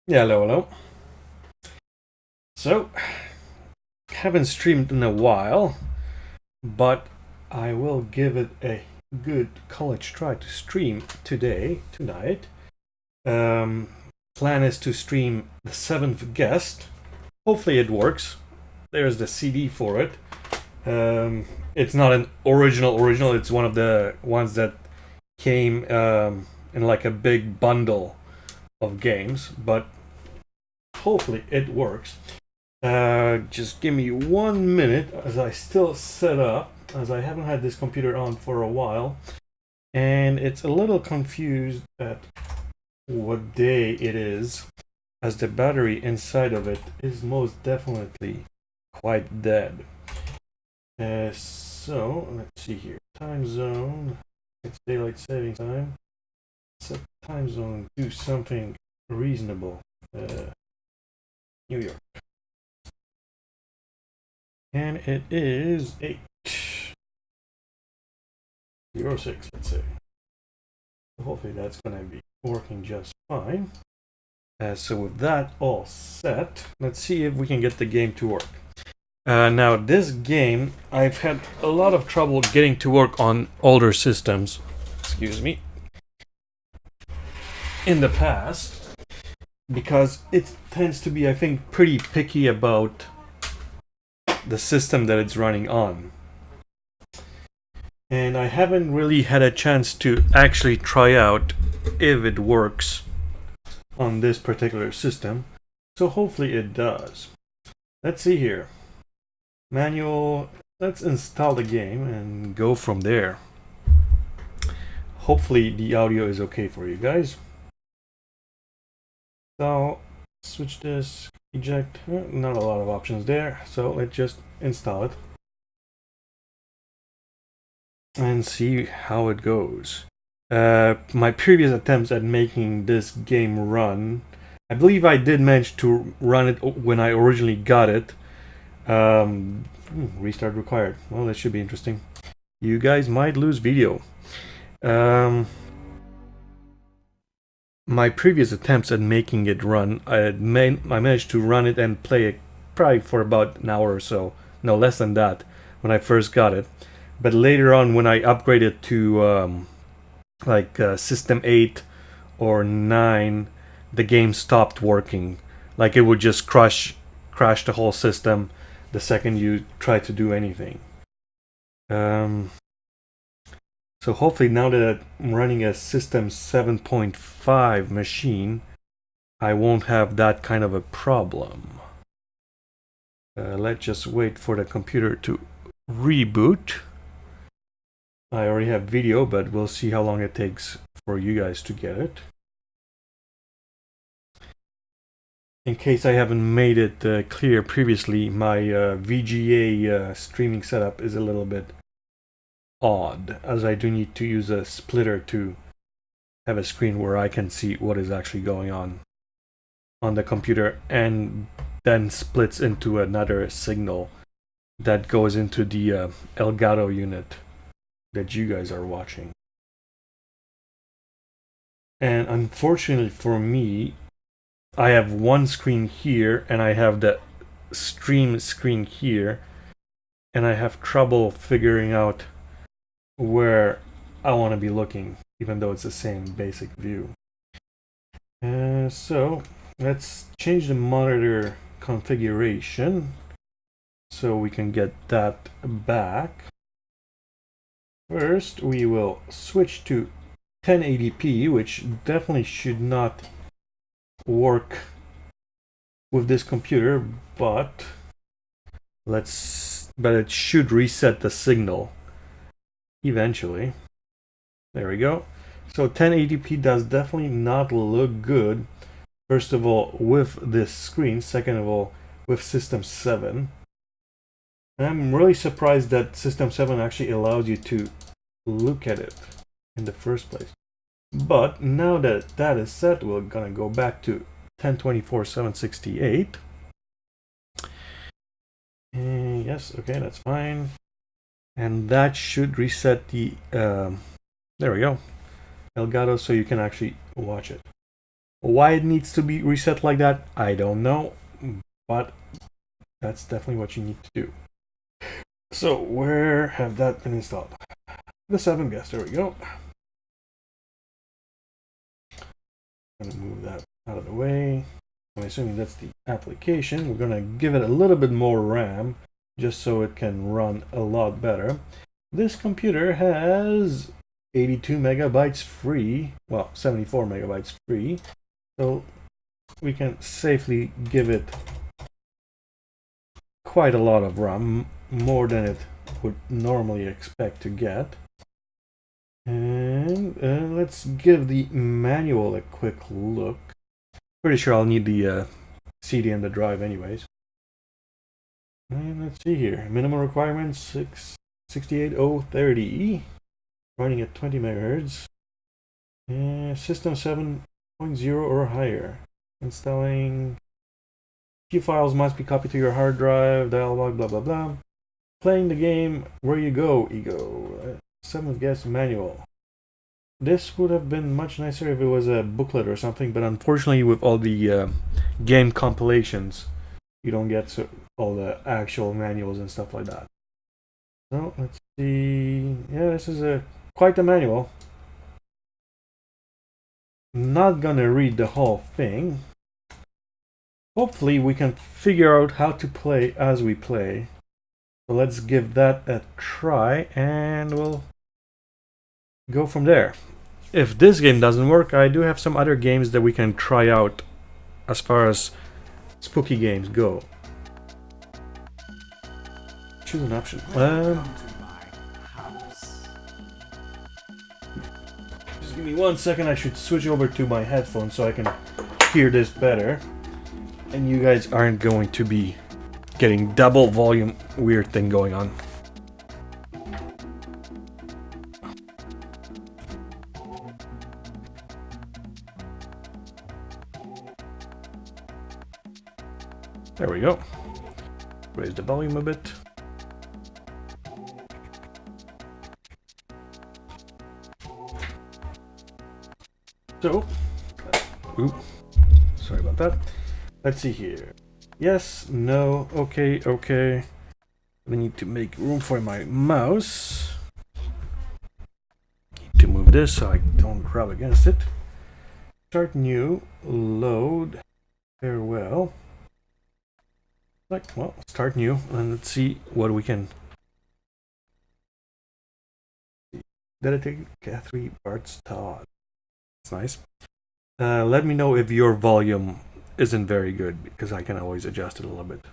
Yeah, hello, hello. So, haven't streamed in a while, but I will give it a good college try to stream tonight. Um, Plan is to stream the seventh guest. Hopefully, it works. There's the CD for it. It's not an original. It's one of the ones that came in like a big bundle of games, but hopefully, it works. Just give me 1 minute as I still set up, as I haven't had this computer on for a while, and it's a little confused at what day it is, as the battery inside of it is most definitely quite dead. So let's see here. Time zone. It's daylight saving time. Set time zone. Do something reasonable. New York. And it is 8:06, let's say. Hopefully that's going to be working just fine. So with that all set, let's see if we can get the game to work. Now this game, I've had a lot of trouble getting to work on older systems. Excuse me. In the past, because it tends to be, I think, pretty picky about the system that it's running on. And I haven't really had a chance to actually try out if it works on this particular system. So hopefully it does. Let's see here. Manual. Let's install the game and go from there. Hopefully the audio is okay for you guys. So switch this, eject. Not a lot of options there. So let's just install it and see how it goes. My previous attempts at making this game run, I believe I did manage to run it when I originally got it. Restart required. Well, this should be interesting. You guys might lose video. My previous attempts at making it run, I managed to run it and play it probably for about an hour or so. No, less than that when I first got it. But later on, when I upgraded to System 8 or 9, the game stopped working. Like it would just crash the whole system the second you try to do anything. So hopefully now that I'm running a System 7.5 machine, I won't have that kind of a problem. Let's just wait for the computer to reboot. I already have video, but we'll see how long it takes for you guys to get it. In case I haven't made it clear previously, my VGA streaming setup is a little bit odd, as I do need to use a splitter to have a screen where I can see what is actually going on the computer, and then splits into another signal that goes into the Elgato unit that you guys are watching. And unfortunately for me, I have one screen here and I have the stream screen here, and I have trouble figuring out where I want to be looking, even though it's the same basic view. So let's change the monitor configuration so we can get that back. First, we will switch to 1080p, which definitely should not work with this computer, but it should reset the signal eventually. There we go. So 1080p does definitely not look good. First of all, with this screen. Second of all, with System 7. And I'm really surprised that System 7 actually allows you to look at it in the first place. But now that that is set, we're gonna go back to 1024/768. And yes, okay, that's fine. And that should reset the there we go, Elgato, so you can actually watch it. Why it needs to be reset like that, I don't know, but that's definitely what you need to do. So where have that been installed? The 7 guest, there we go. I'm gonna move that out of the way. I'm assuming that's the application. We're gonna give it a little bit more RAM just so it can run a lot better. This computer has 82 megabytes free, well, 74 megabytes free, so we can safely give it quite a lot of RAM, more than it would normally expect to get. And let's give the manual a quick look. Pretty sure I'll need the CD and the drive anyways. And let's see here. Minimum requirements 68030, running at 20 megahertz. System 7.0 or higher. Installing. Few files must be copied to your hard drive. Dialog, blah blah blah. Playing the game. Where you go, Ego. 7th guest manual. This would have been much nicer if it was a booklet or something, but unfortunately with all the game compilations, you don't get all the actual manuals and stuff like that. So let's see. Yeah, this is quite a manual. Not gonna read the whole thing. Hopefully we can figure out how to play as we play. So let's give that a try and we'll go from there. If this game doesn't work, I do have some other games that we can try out as far as spooky games go. Choose an option. Just give me 1 second, I should switch over to my headphones so I can hear this better. And you guys aren't going to be getting double volume weird thing going on. There we go. Raise the volume a bit. So, sorry about that. Let's see here. Yes, no, okay, okay. I need to make room for my mouse. Need to move this so I don't rub against it. Start new, load, farewell. Well, start new, and let's see what we can. Dedicated Catherine Bart's Todd. That's nice. Let me know if your volume isn't very good, because I can always adjust it a little bit.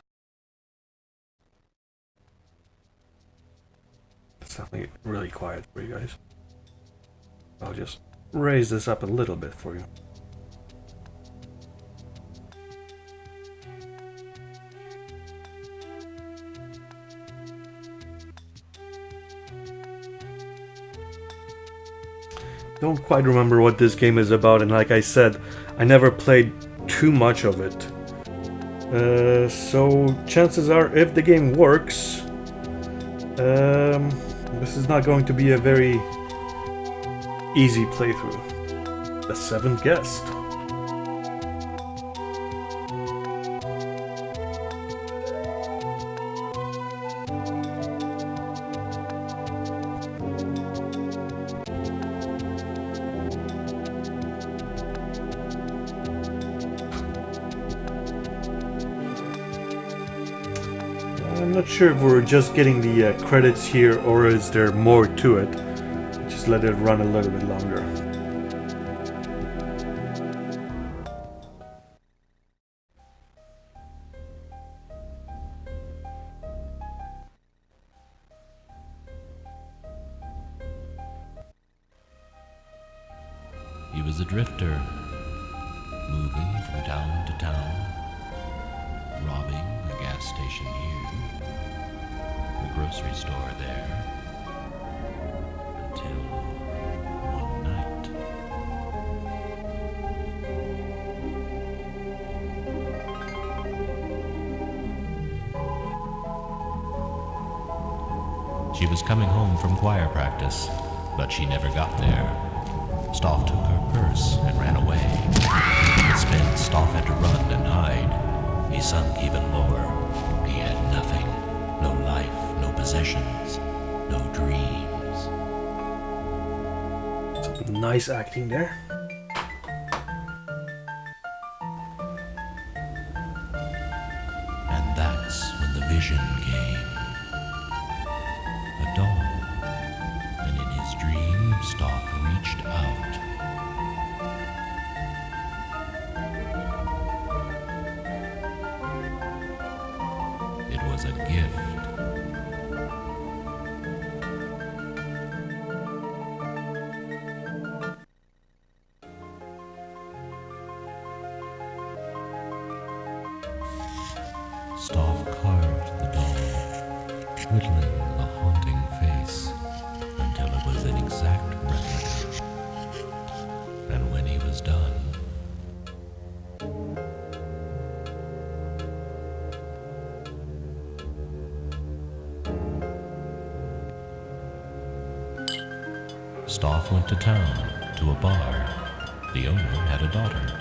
It's definitely really quiet for you guys. I'll just raise this up a little bit for you. Don't quite remember what this game is about, and like I said, I never played too much of it. So chances are, if the game works, this is not going to be a very easy playthrough. The 7th guest. I'm not sure if we're just getting the credits here or is there more to it. Just let it run a little bit longer. He was a drifter, moving from town to town, robbing a gas station here, the grocery store there, until one night. She was coming home from choir practice, but she never got there. Stoff took her purse and ran away. Spent, Stoff had to run and hide. He sunk even lower. He had nothing. No life, no possessions, no dreams. Nice acting there. And that's when the vision came. A dawn. And in his dream, Stoff reached out. It was a gift. Stoff carved the doll, whittling the haunting face until it was an exact replica. And when he was done, Stoff went to town, to a bar. The owner had a daughter.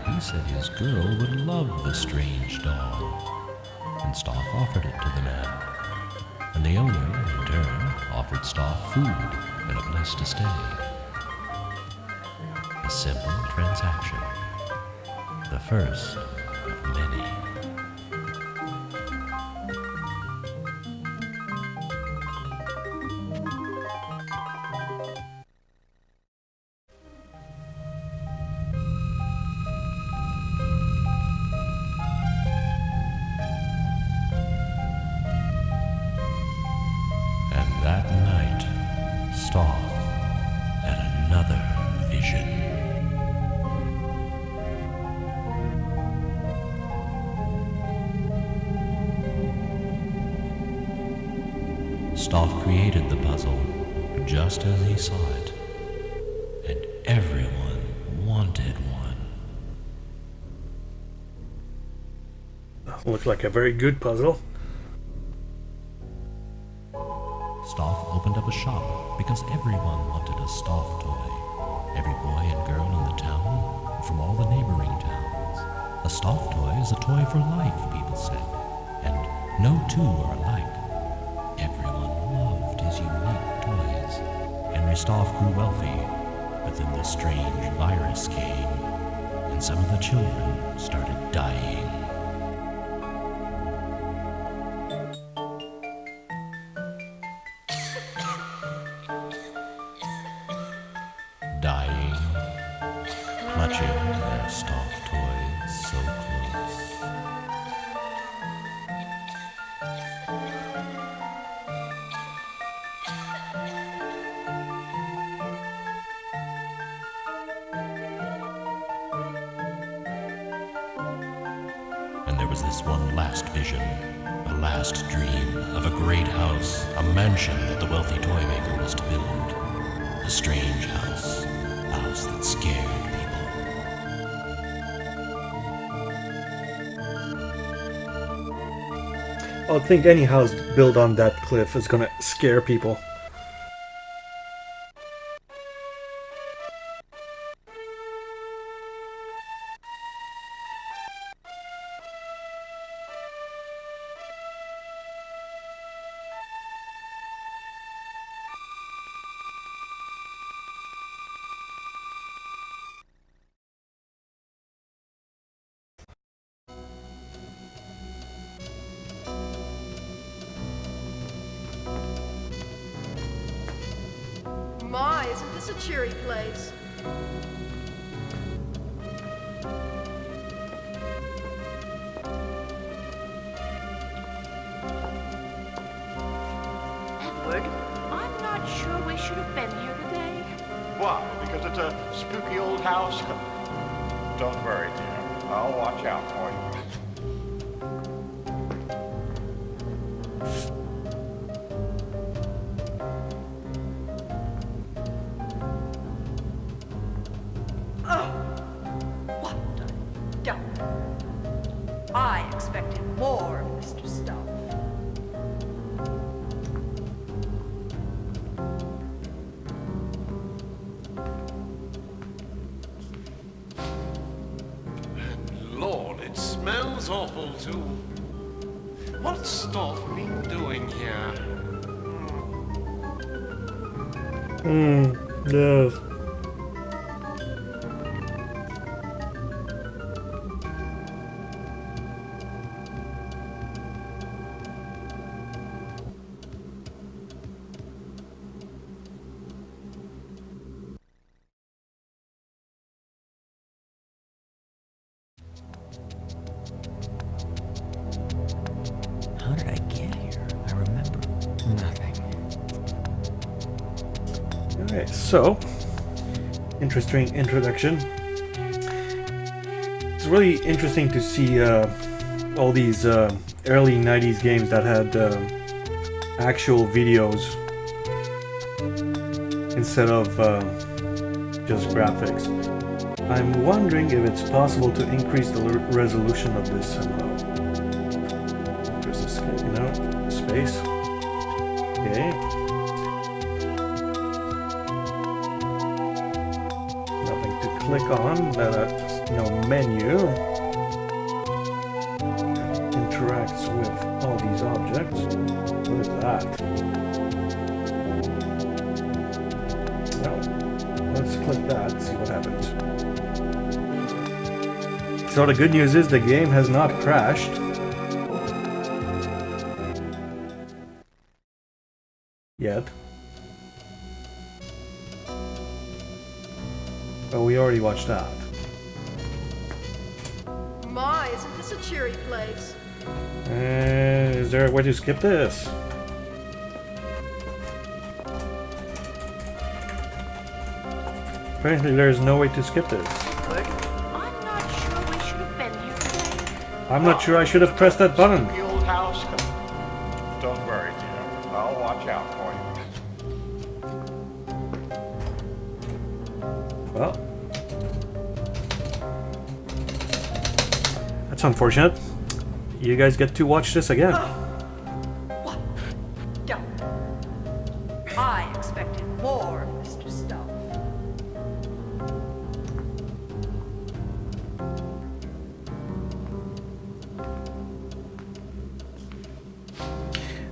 He said his girl would love the strange doll. And Stoff offered it to the man. And the owner, in turn, offered Stoff food and a place to stay. A simple transaction. The first of many. And that night, Stoff had another vision. Stoff created the puzzle just as he saw it, and everyone wanted one. Looked like a very good puzzle. Stoff opened up a shop because everyone wanted a Stoff toy. Every boy and girl in the town, and from all the neighboring towns. A Stoff toy is a toy for life, people said, and no two are alike. Everyone loved his unique toys. Henry Stoff grew wealthy, but then the strange virus came, and some of the children started dying. Dying, clutching their Stoff toys so close. And there was this one last vision, a last dream of a great house, a mansion that the wealthy toy maker was to build. A strange house, a house that scared people. I would think any house built on that cliff is gonna scare people. My, isn't this a cheery place? Edward, I'm not sure we should have been here today. Why? Because it's a spooky old house? Don't worry, dear. I'll watch out for you. What a dump. I expected more of Mr. Stuff. smells awful too. What's Staff been doing here? Yes. How did I get here? I remember nothing. Alright, so interesting introduction. It's really interesting to see all these early 90s games that had actual videos instead of just graphics. I'm wondering if it's possible to increase the resolution of this somehow. Just escape, you know, space. Okay. Nothing to click on. No menu. Interacts with all these objects. What is that? Well, let's click that and see what happens. So the good news is the game has not crashed. Yet. Well, we already watched that. My, isn't this a cheery place? Is there a way to skip this? Apparently there's no way to skip this. Click. I'm not sure we should have been here today. I'm not sure I should have pressed that button. Spooky old house. Don't worry, dear. I'll watch out for you. Well, that's unfortunate. You guys get to watch this again. What? Don't. I expected more, Mr. Stuff.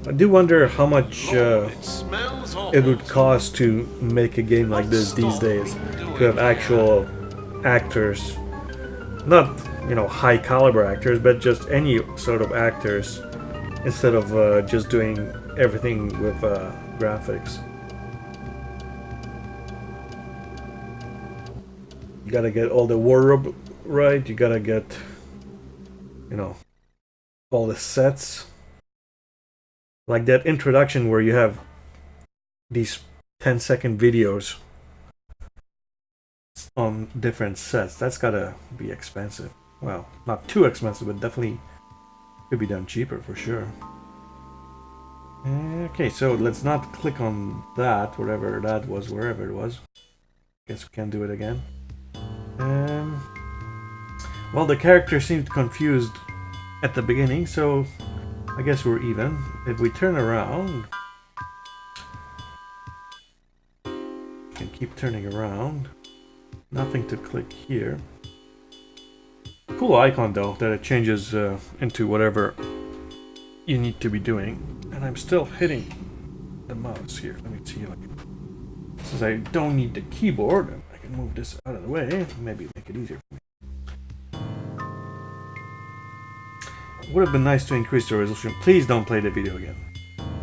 I do wonder how much It smells awful. it would cost to make a game like this these days. To have actual actors, not, you know, high caliber actors, but just any sort of actors, instead of just doing everything with graphics. You gotta get all the wardrobe right, you gotta get, you know, all the sets. Like that introduction where you have these 10-second videos on different sets. That's gotta be expensive. Well, not too expensive, but definitely could be done cheaper for sure. Okay, so let's not click on that, whatever that was, wherever it was. Guess we can do it again. Well, the character seemed confused at the beginning, so I guess we're even. If we turn around, we can keep turning around. Nothing to click here. Cool icon though, that it changes into whatever you need to be doing. And I'm still hitting the mouse here. Let me see. Since I don't need the keyboard, I can move this out of the way. Maybe make it easier for me. Would have been nice to increase the resolution. Please don't play the video again.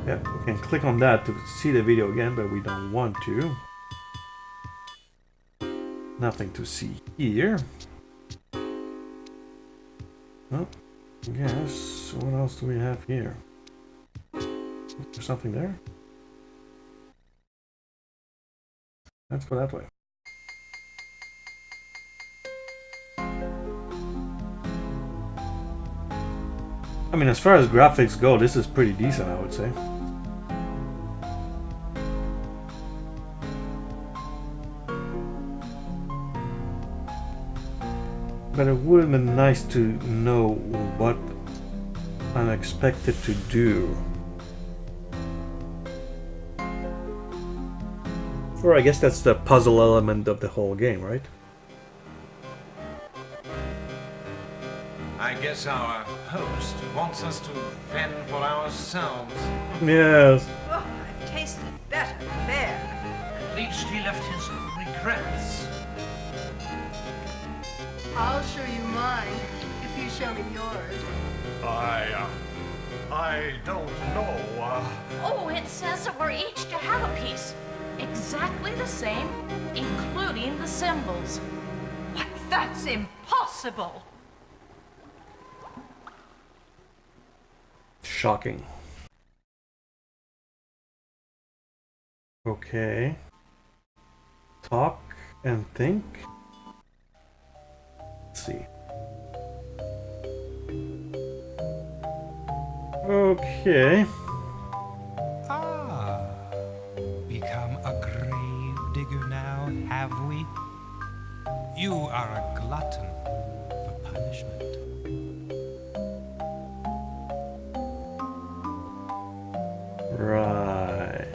Yeah, we can click on that to see the video again, but we don't want to. Nothing to see here. Well, yes. What else do we have here? Is there something there? Let's go that way. I mean, as far as graphics go, this is pretty decent, I would say. But it would have been nice to know what I'm expected to do. Or I guess that's the puzzle element of the whole game, right? I guess our host wants us to fend for ourselves. Yes. Oh, I've tasted better there. At least he left his regrets. I'll show you mine if you show me yours. I don't know. Oh, it says that we're each to have a piece. Exactly the same, including the symbols. But that's impossible. Shocking. Okay. Talk and think. Let's see. Okay. Ah, become a grave digger now, have we? You are a glutton for punishment. Right.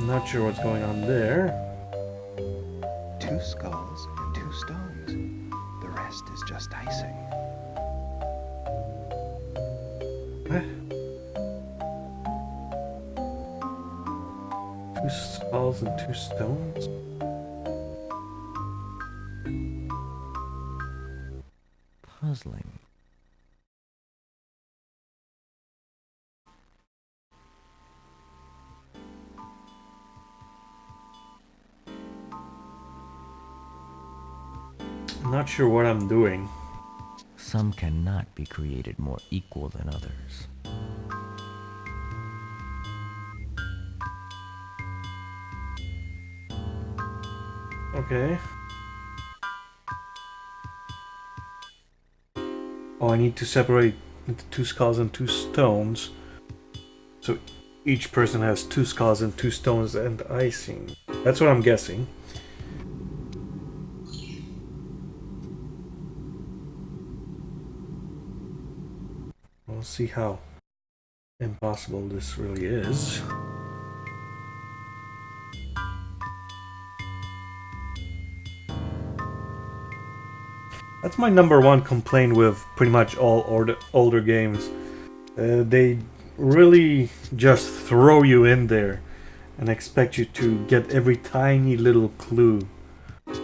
Not sure what's going on there. 2 skulls and 2 stones. The rest is just icing. Eh? 2 skulls and 2 stones? Puzzling. Not sure what I'm doing. Some cannot be created more equal than others. Okay. Oh, I need to separate into 2 skulls and 2 stones. So each person has 2 skulls and 2 stones and icing. That's what I'm guessing. We'll see how impossible this really is. That's my number one complaint with pretty much all older games. They really just throw you in there and expect you to get every tiny little clue. 2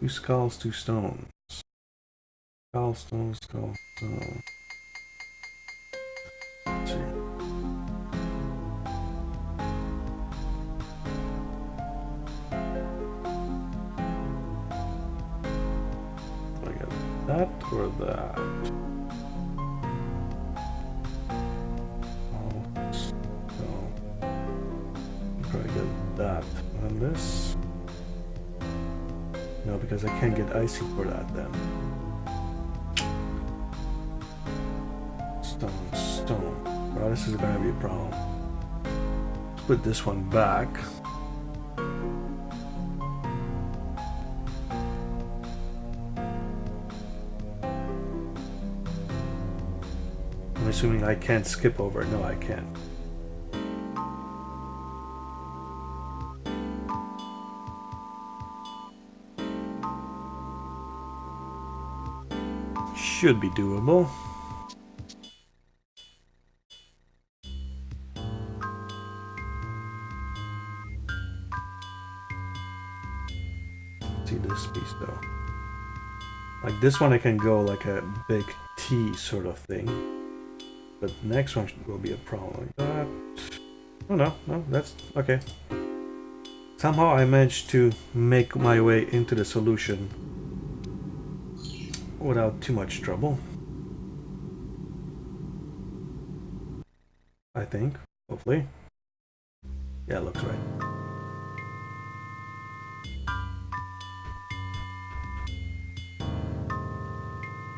skulls, 2 stones. Skull, stone, skull, stone. Let's see. Do I get that or that? Oh, stone. Probably get that. And this? No, because I can't get icing for that then. Stone, stone. Well, this is gonna be a problem. Let's put this one back. I'm assuming I can't skip over. No, I can't. Should be doable. See this piece though. Like this one I can go like a big T sort of thing. But the next one will be a problem like that. Oh no, no, that's okay. Somehow I managed to make my way into the solution without too much trouble. I think, hopefully. Yeah, it looks right.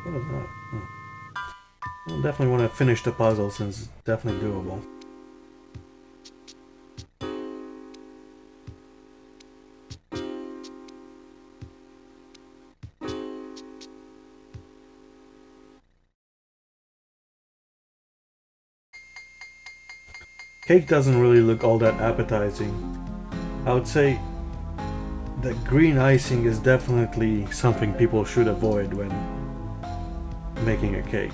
What is that? I definitely want to finish the puzzle since it's definitely doable. Cake doesn't really look all that appetizing. I would say the green icing is definitely something people should avoid when making a cake.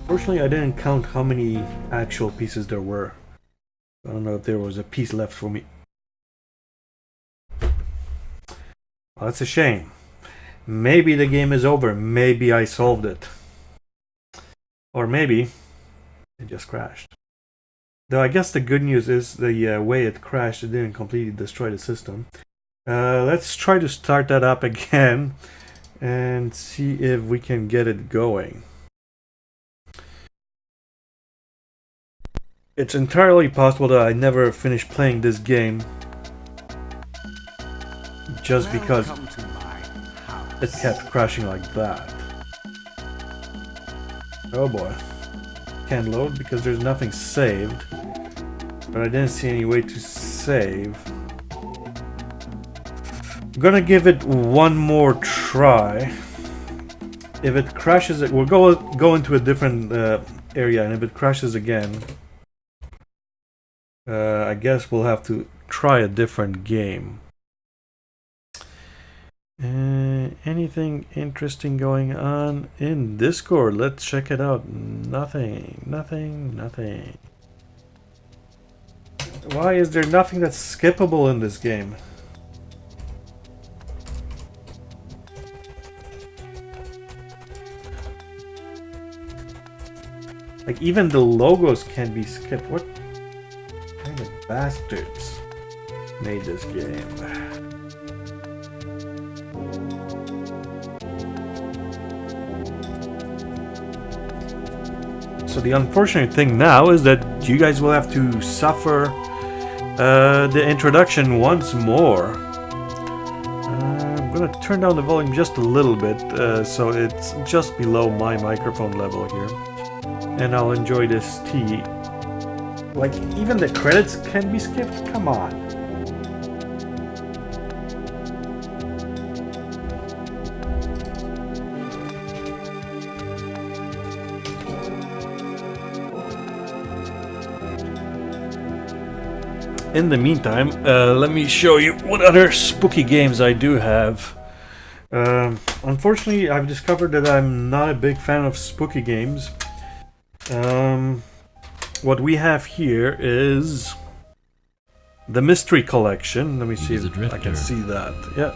Fortunately, I didn't count how many actual pieces there were. I don't know if there was a piece left for me. Well, that's a shame. Maybe the game is over. Maybe I solved it. Or maybe it just crashed. Though I guess the good news is the way it crashed, it didn't completely destroy the system. Let's try to start that up again and see if we can get it going. It's entirely possible that I never finished playing this game just because it kept crashing like that. Oh boy. Can't load because there's nothing saved. But I didn't see any way to save. I'm gonna give it one more try. If it crashes, we'll go into a different area, and if it crashes again, I guess we'll have to try a different game. Anything interesting going on in Discord? Let's check it out. Nothing. Why is there nothing that's skippable in this game? Like, even the logos can be skipped. What kind of bastards made this game? So the unfortunate thing now is that you guys will have to suffer the introduction once more. I'm gonna turn down the volume just a little bit so it's just below my microphone level here. And I'll enjoy this tea. Like, even the credits can be skipped? Come on. In the meantime, let me show you what other spooky games I do have. Unfortunately, I've discovered that I'm not a big fan of spooky games. What we have here is the Mystery Collection. Let me see if I can see that. Yeah,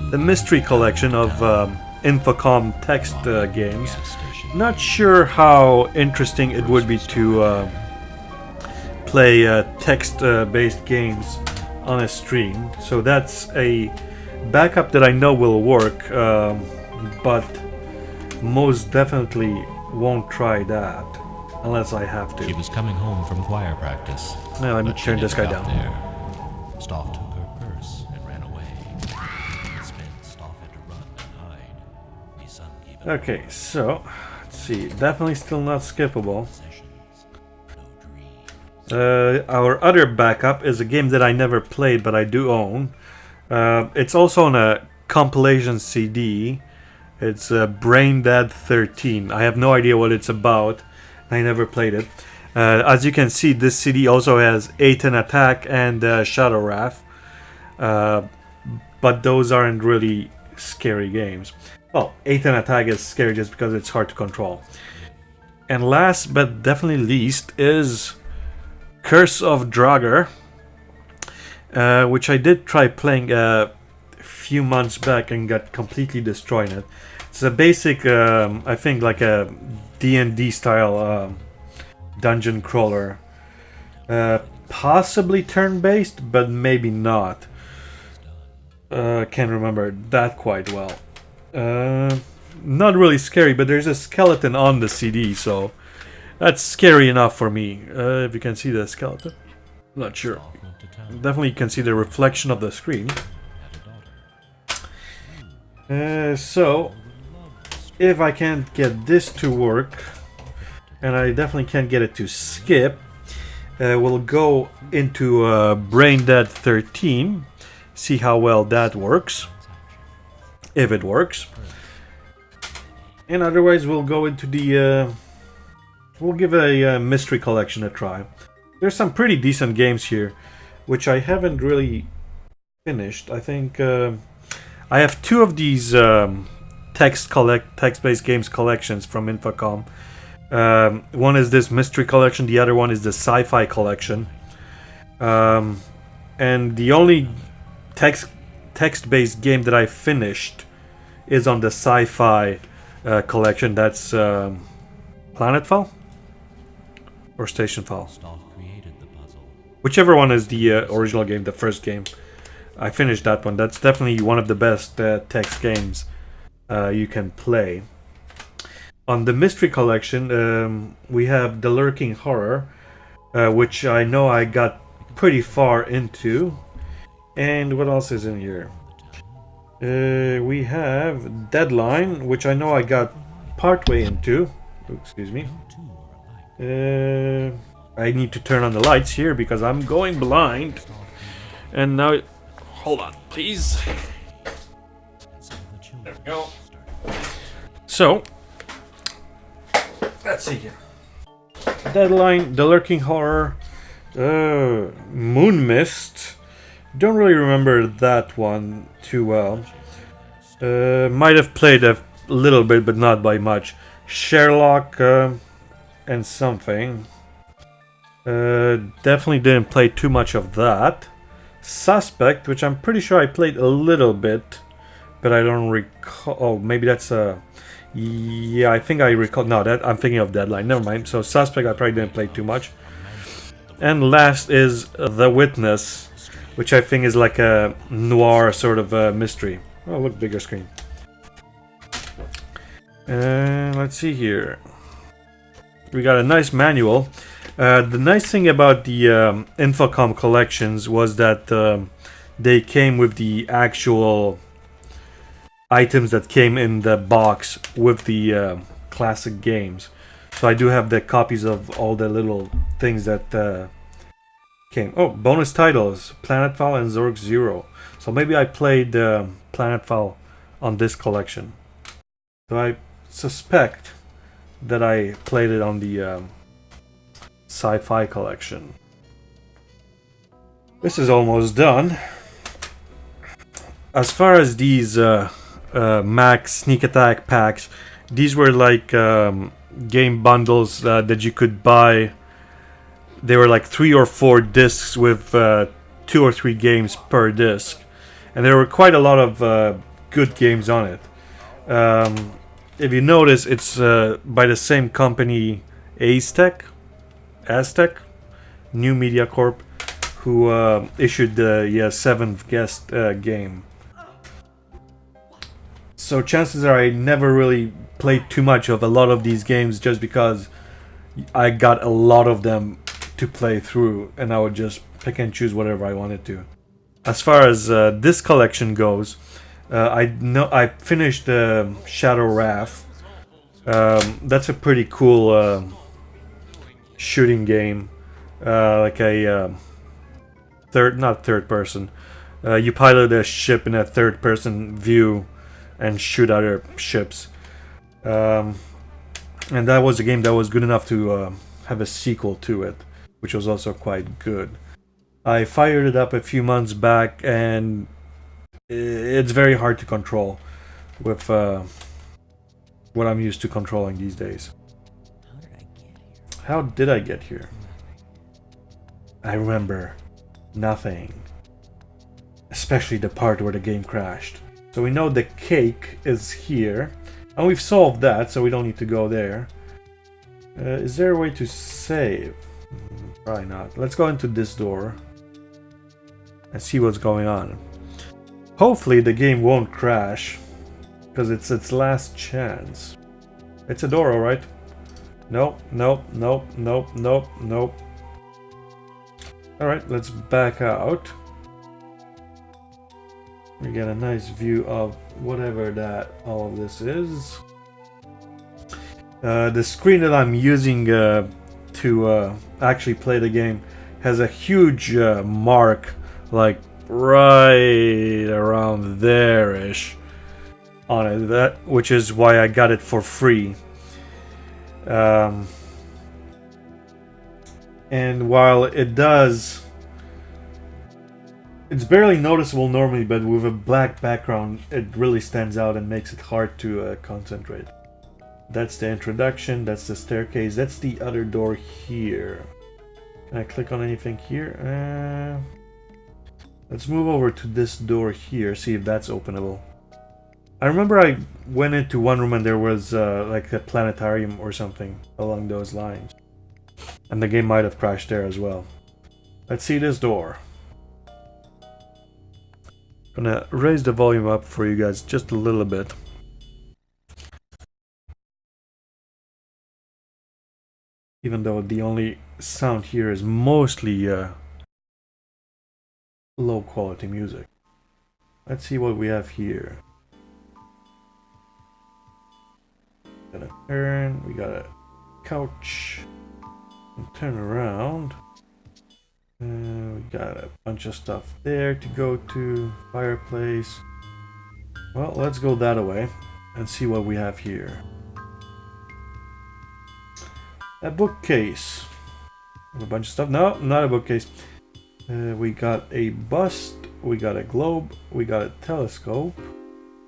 the Mystery Collection of Infocom text games. Not sure how interesting it would be to play text-based games on a stream. So that's a backup that I know will work, but most definitely won't try that unless I have to. She was coming home from choir practice. Now let me turn this guy down. There. Stoff took her purse and ran away. Instead, Stoff had to run and hide. His son gave it Okay, so let's see. Definitely still not skippable. Our other backup is a game that I never played, but I do own. It's also on a compilation CD. It's Brain Dead 13. I have no idea what it's about. I never played it. As you can see, this CD also has Aten Attack and Shadow Wrath. But those aren't really scary games. Well, Aten Attack is scary just because it's hard to control. And last but definitely least is Curse of Dragor, which I did try playing a few months back and got completely destroyed. It's a basic, I think, like a D&D style dungeon crawler, possibly turn-based, but maybe not. Can't remember that quite well. Not really scary, but there's a skeleton on the CD, so that's scary enough for me. If you can see the skeleton, not sure. Definitely you can see the reflection of the screen. So if I can't get this to work, and I definitely can't get it to skip, we'll go into Brain Dead 13, see how well that works, if it works. And otherwise, we'll go into the. We'll give a mystery collection a try. There's some pretty decent games here, which I haven't really finished. I think I have two of these text-based games collections from Infocom. One is this mystery collection. The other one is the sci-fi collection. And the only text-based game that I finished is on the sci-fi collection. That's Planetfall or Stationfall. Staff created the puzzle. Whichever one is the original game, the first game. I finished that one. That's definitely one of the best text games you can play. On the mystery collection, we have The Lurking Horror, which I know I got pretty far into. And what else is in here? We have Deadline, which I know I got partway into. Oh, excuse me. I need to turn on the lights here because I'm going blind. And now, hold on, please. There we go. So, let's see here. Deadline, The Lurking Horror, Moon Mist. Don't really remember that one too well. Might have played a little bit, but not by much. Sherlock and something. Definitely didn't play too much of that. Suspect, which I'm pretty sure I played a little bit, but I don't recall. Oh, maybe that's a. Yeah, I think I recall. No, that I'm thinking of Deadline. Never mind. So Suspect, I probably didn't play too much. And last is The Witness, which I think is like a noir sort of mystery. Oh, look, bigger screen. Let's see here. We got a nice manual. The nice thing about the Infocom collections was that they came with the actual items that came in the box with the classic games. So I do have the copies of all the little things that came. Oh, bonus titles, Planetfall and Zork Zero. So maybe I played Planetfall on this collection. So I suspect that I played it on the sci-fi collection. This is almost done. As far as these Max Sneak Attack packs, these were like game bundles that you could buy. They were like 3 or 4 discs with 2 or 3 games per disc, and there were quite a lot of good games on it. If you notice, it's by the same company, Aztec, New Media Corp, who issued the 7th guest game. So chances are I never really played too much of a lot of these games just because I got a lot of them to play through, and I would just pick and choose whatever I wanted to. As far as this collection goes, I finished Shadow Wrath. That's a pretty cool shooting game, like a not third person. You pilot a ship in a third person view and shoot other ships. And that was a game that was good enough to have a sequel to it, which was also quite good. I fired it up a few months back, and it's very hard to control with what I'm used to controlling these days. How did I get here? I remember nothing. Especially the part where the game crashed. So we know the cake is here. And we've solved that, so we don't need to go there. Is there a way to save? Probably not. Let's go into this door and see what's going on. Hopefully the game won't crash, because it's its last chance. It's a door, alright? Nope, nope, nope, nope, nope, nope. Alright, let's back out. We get a nice view of whatever that all of this is. The screen that I'm using to actually play the game has a huge mark, like right around there-ish. on it, which is why I got it for free. And while it does, it's barely noticeable normally, but with a black background, it really stands out and makes it hard to concentrate. That's the introduction, that's the staircase, that's the other door here. Can I click on anything here? Let's move over to this door here, see if that's openable. I remember I went into one room and there was like a planetarium or something along those lines. And the game might have crashed there as well. Let's see this door. Gonna raise the volume up for you guys just a little bit. Even though the only sound here is mostly low quality music. Let's see what we have here. Got a turn, we got a couch. And turn around. We got a bunch of stuff there to go to. Fireplace. Well, let's go that way and see what we have here. A bookcase. A bunch of stuff. No, not a bookcase. We got a bust. We got a globe. We got a telescope.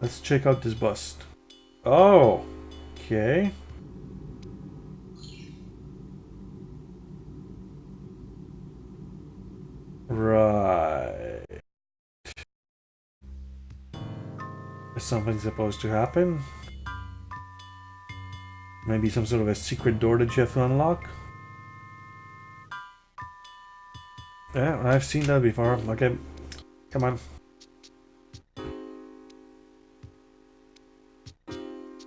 Let's check out this bust. Oh, okay. Right. Is something supposed to happen? Maybe some sort of a secret door that you have to unlock? Yeah, I've seen that before. Okay, come on.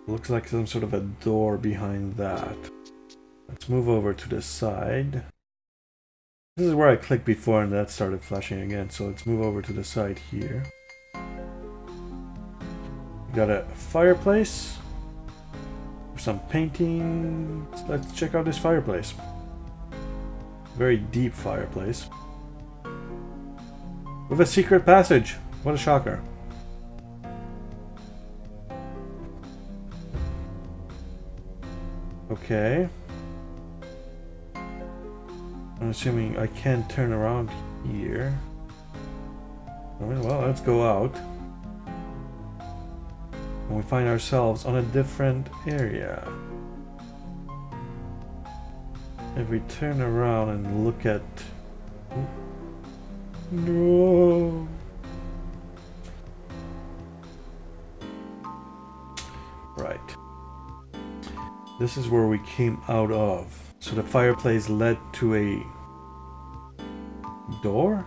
Looks like some sort of a door behind that. Let's move over to the side. This is where I clicked before and that started flashing again, so let's move over to the side here. We got a fireplace. Some paintings. Let's check out this fireplace. Very deep fireplace. With a secret passage. What a shocker. Okay. I'm assuming I can't turn around here. Well, let's go out. And we find ourselves on a different area. If we turn around and look at... No! Right. This is where we came out of. So the fireplace led to a door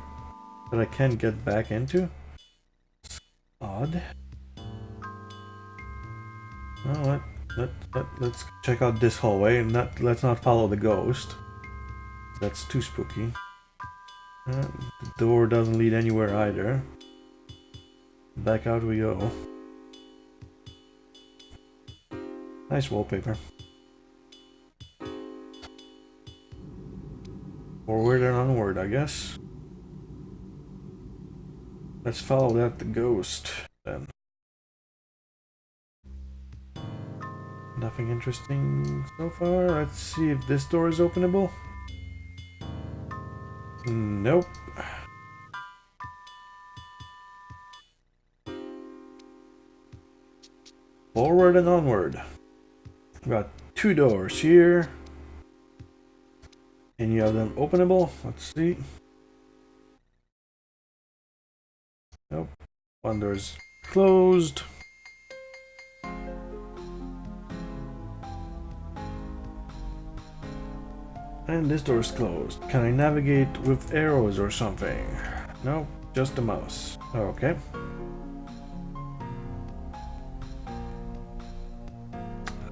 that I can't get back into. It's odd. Oh, let's check out this hallway and let's not follow the ghost. That's too spooky. The door doesn't lead anywhere either. Back out we go. Nice wallpaper. Forward and onward, I guess. Let's follow that the ghost then. Nothing interesting so far. Let's see if this door is openable. Nope. Forward and onward. We got two doors here. Any of them openable? Let's see. Nope. One door's closed. And this door's closed. Can I navigate with arrows or something? No, just a mouse. Okay.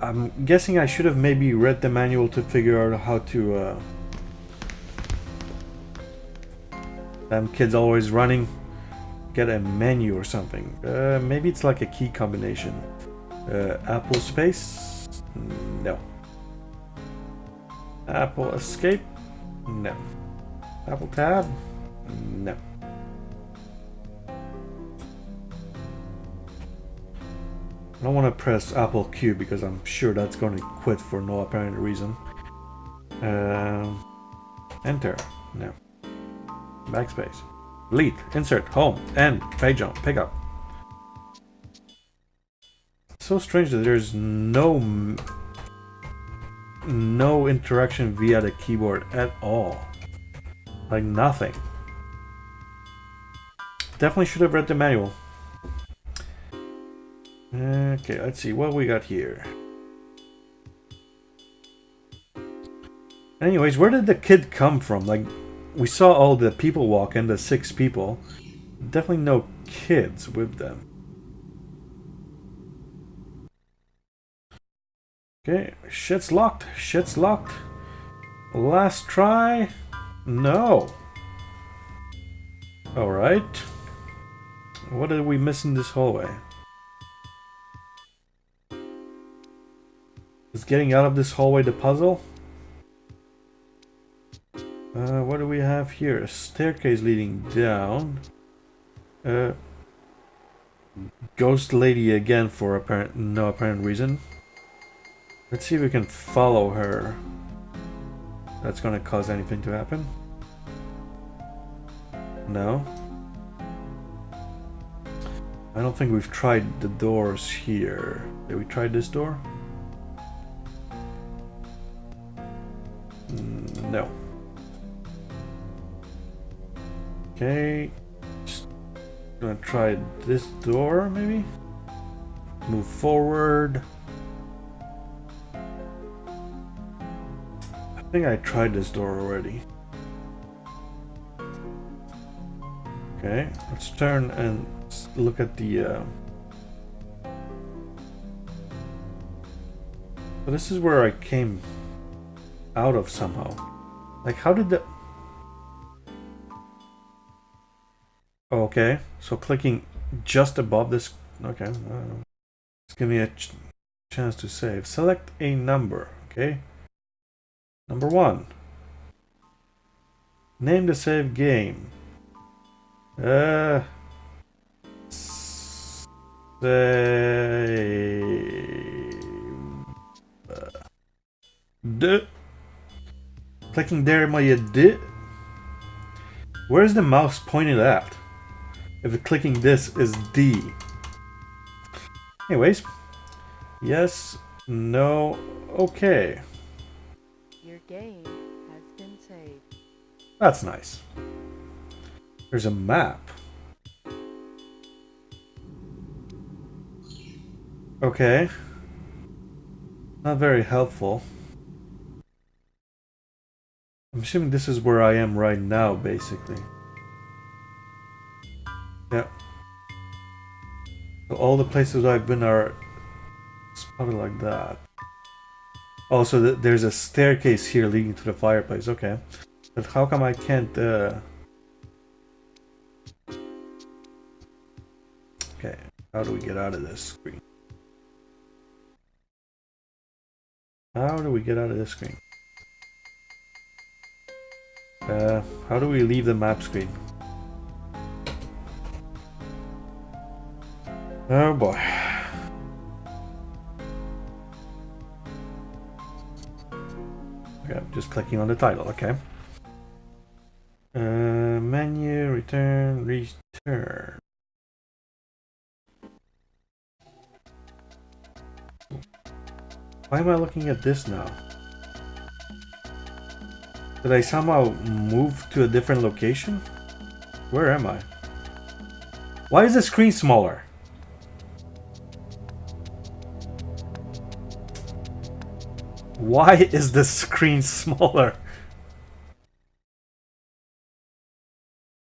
I'm guessing I should have maybe read the manual to figure out how to... Damn kids always running. Get a menu or something. Maybe it's like a key combination. Apple space? No. Apple escape? No. Apple tab? No. I don't want to press Apple Q because I'm sure that's going to quit for no apparent reason. Enter. No. Backspace. Delete. Insert. Home. End. Page on. Pick up. It's so strange that there's no interaction via the keyboard at all. Like nothing. Definitely should have read the manual. Okay, let's see what we got here. Anyways, where did the kid come from? Like, we saw all the people walk in, the 6 people. Definitely no kids with them. Okay, shit's locked. Shit's locked. Last try. No. Alright. What did we miss in this hallway? Is getting out of this hallway the puzzle? What do we have here? A staircase leading down. Ghost lady again for no apparent reason. Let's see if we can follow her. That's gonna cause anything to happen. No. I don't think we've tried the doors here. Did we try this door? No. Okay. Just gonna try this door, maybe? Move forward. I think I tried this door already. Okay, let's turn and look at the... So this is where I came out of somehow. Like, how did the... Okay, so clicking just above this... Okay, let's give me a chance to save. Select a number, okay? Number 1. Name the save game. Save. D. Clicking there, my D. Where's the mouse pointed at? If clicking this is D. Anyways. Yes. No. Okay. Your game has been saved. That's nice. There's a map. Okay. Not very helpful. I'm assuming this is where I am right now, basically. Yeah. So all the places I've been are spotted like that. Also, there's a staircase here leading to the fireplace. Okay. But how come I can't... Okay. How do we get out of this screen? How do we get out of this screen? How do we leave the map screen? Oh boy. Okay, I'm just clicking on the title, okay. Menu, return, return. Why am I looking at this now? Did I somehow move to a different location? Where am I? Why is the screen smaller? Why is the screen smaller?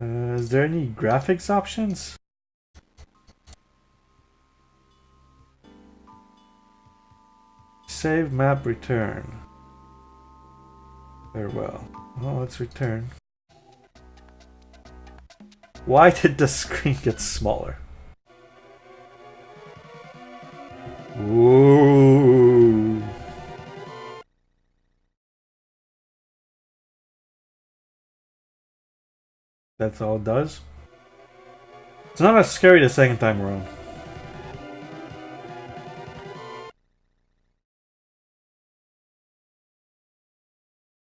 Is there any graphics options? Save map return. Very well. Well, let's return. Why did the screen get smaller? Ooh. That's all it does? It's not as scary the second time around.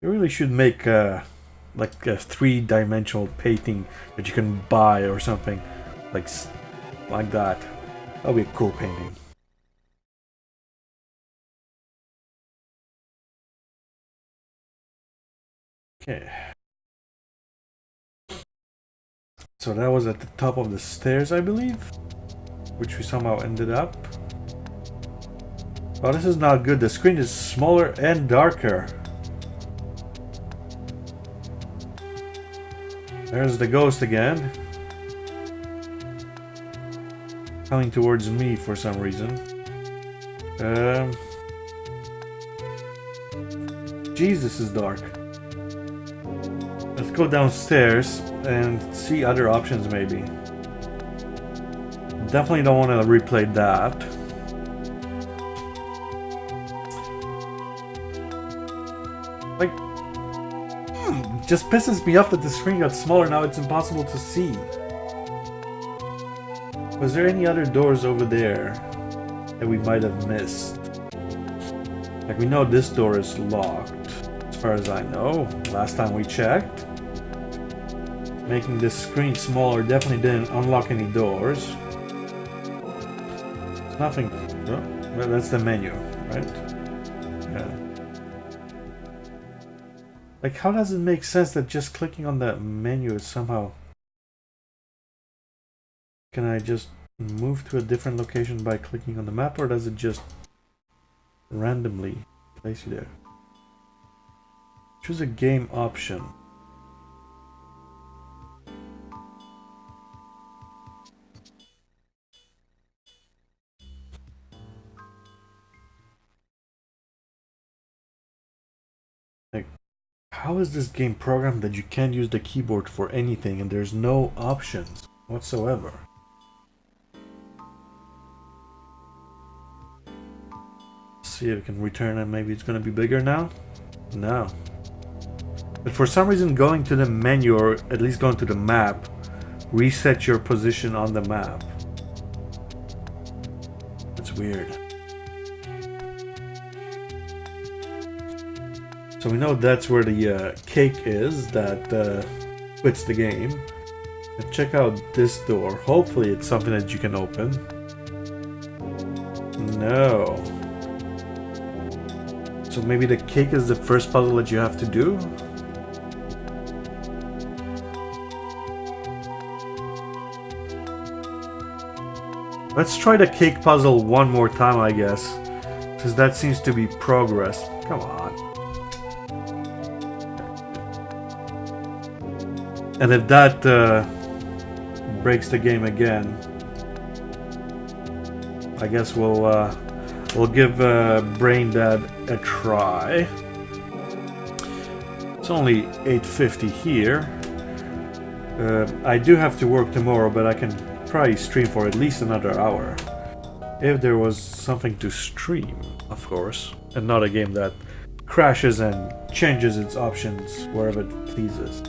You really should make like a three-dimensional painting that you can buy or something, like that. That'll be a cool painting. Okay. So that was at the top of the stairs, I believe, which we somehow ended up. Oh, this is not good. The screen is smaller and darker. There's the ghost again. Coming towards me for some reason. Jeez, this is dark. Let's go downstairs and see other options maybe. Definitely don't want to replay that. Like, just pisses me off that the screen got smaller. Now it's impossible to see. Was there any other doors over there that we might have missed? Like, we know this door is locked, as far as I know. Last time we checked. Making this screen smaller definitely didn't unlock any doors. There's nothing. Oh, that's the menu, right? Yeah. Like, how does it make sense that just clicking on that menu is somehow... Can I just move to a different location by clicking on the map, or does it just randomly place you there? Choose a game option. Like, how is this game programmed that you can't use the keyboard for anything and there's no options whatsoever? See if we can return and maybe it's gonna be bigger now? No. But for some reason going to the menu, or at least going to the map, reset your position on the map. That's weird. So we know that's where the cake is that quits the game. And check out this door. Hopefully it's something that you can open. No. So maybe the cake is the first puzzle that you have to do? Let's try the cake puzzle one more time, I guess. Because that seems to be progress. Come on. And if that breaks the game again, I guess we'll give Brain Dead a try. It's only 8:50 here. I do have to work tomorrow, but I can probably stream for at least another hour. If there was something to stream, of course, and not a game that crashes and changes its options wherever it pleases.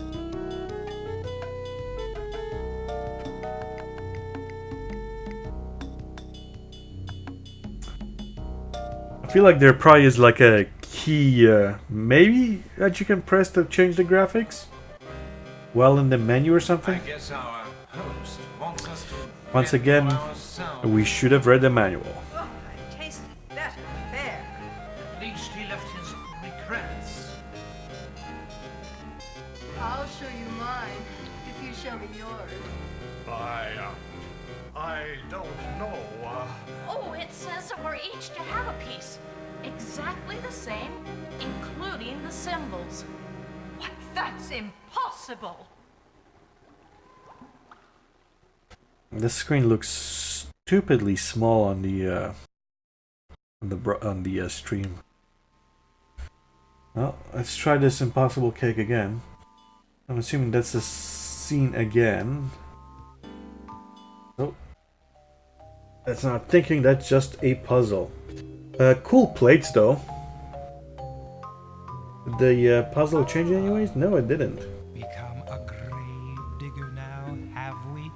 I feel like there probably is like a key, maybe, that you can press to change the graphics? Well, in the menu or something? I guess our host wants us to Once again, we should have read the manual. Oh, I tasted better there. At least he left his regrets. I'll show you mine if you show me yours. I don't know. Oh, it says that we're each to have a piece. Exactly the same, including the symbols. What? That's impossible. This screen looks stupidly small on the stream. Well, let's try this impossible cake again. I'm assuming that's the scene again. Oh, that's not thinking. That's just a puzzle. Cool plates though. Did the puzzle change anyways? No, it didn't. Become a grave digger now, have we?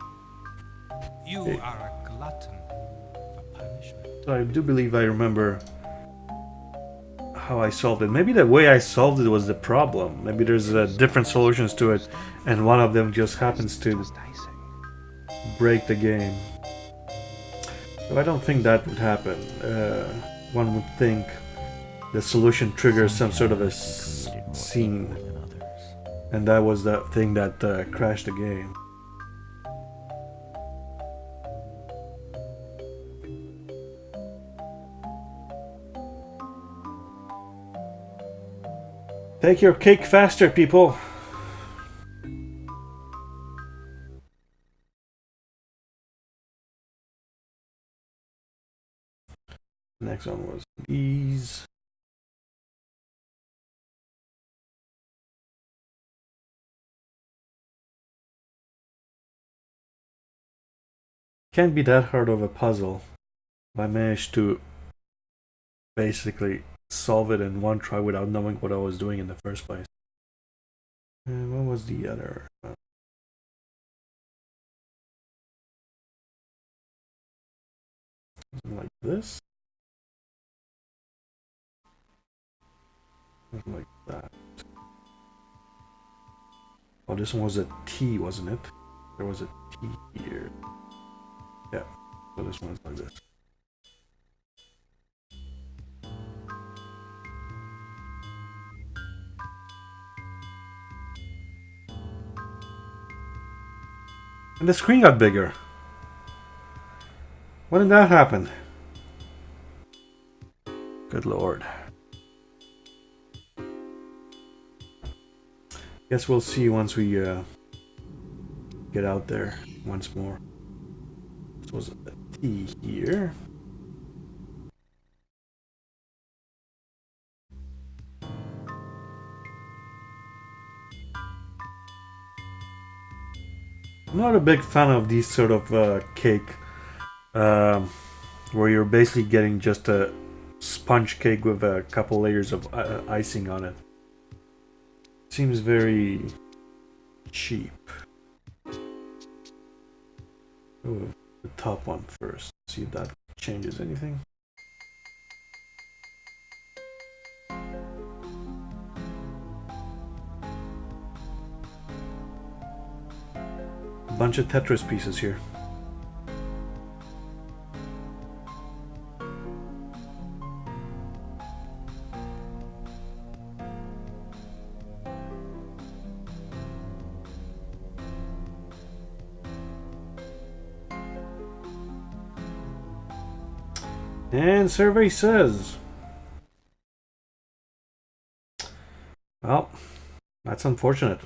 You Hey. are a glutton for punishment. So I do believe I remember how I solved it. Maybe the way I solved it was the problem. Maybe there's different solutions to it, and one of them just happens to break the game. So I don't think that would happen. One would think the solution triggers some sort of a scene, and that was the thing that crashed the game. Take your cake faster, people! Next one was these. Can't be that hard of a puzzle. I managed to basically solve it in one try without knowing what I was doing in the first place. And what was the other? Something like this. Something like that. Oh, this one was a T, wasn't it? There was a T here. Yeah, so this one's like this. And the screen got bigger. When did that happen? Good lord. Guess we'll see once we get out there once more. This was a T here. I'm not a big fan of these sort of cake where you're basically getting just a sponge cake with a couple layers of icing on it. Seems very cheap. Oh, the top one first. See if that changes anything. A bunch of Tetris pieces here. And survey says, well, that's unfortunate.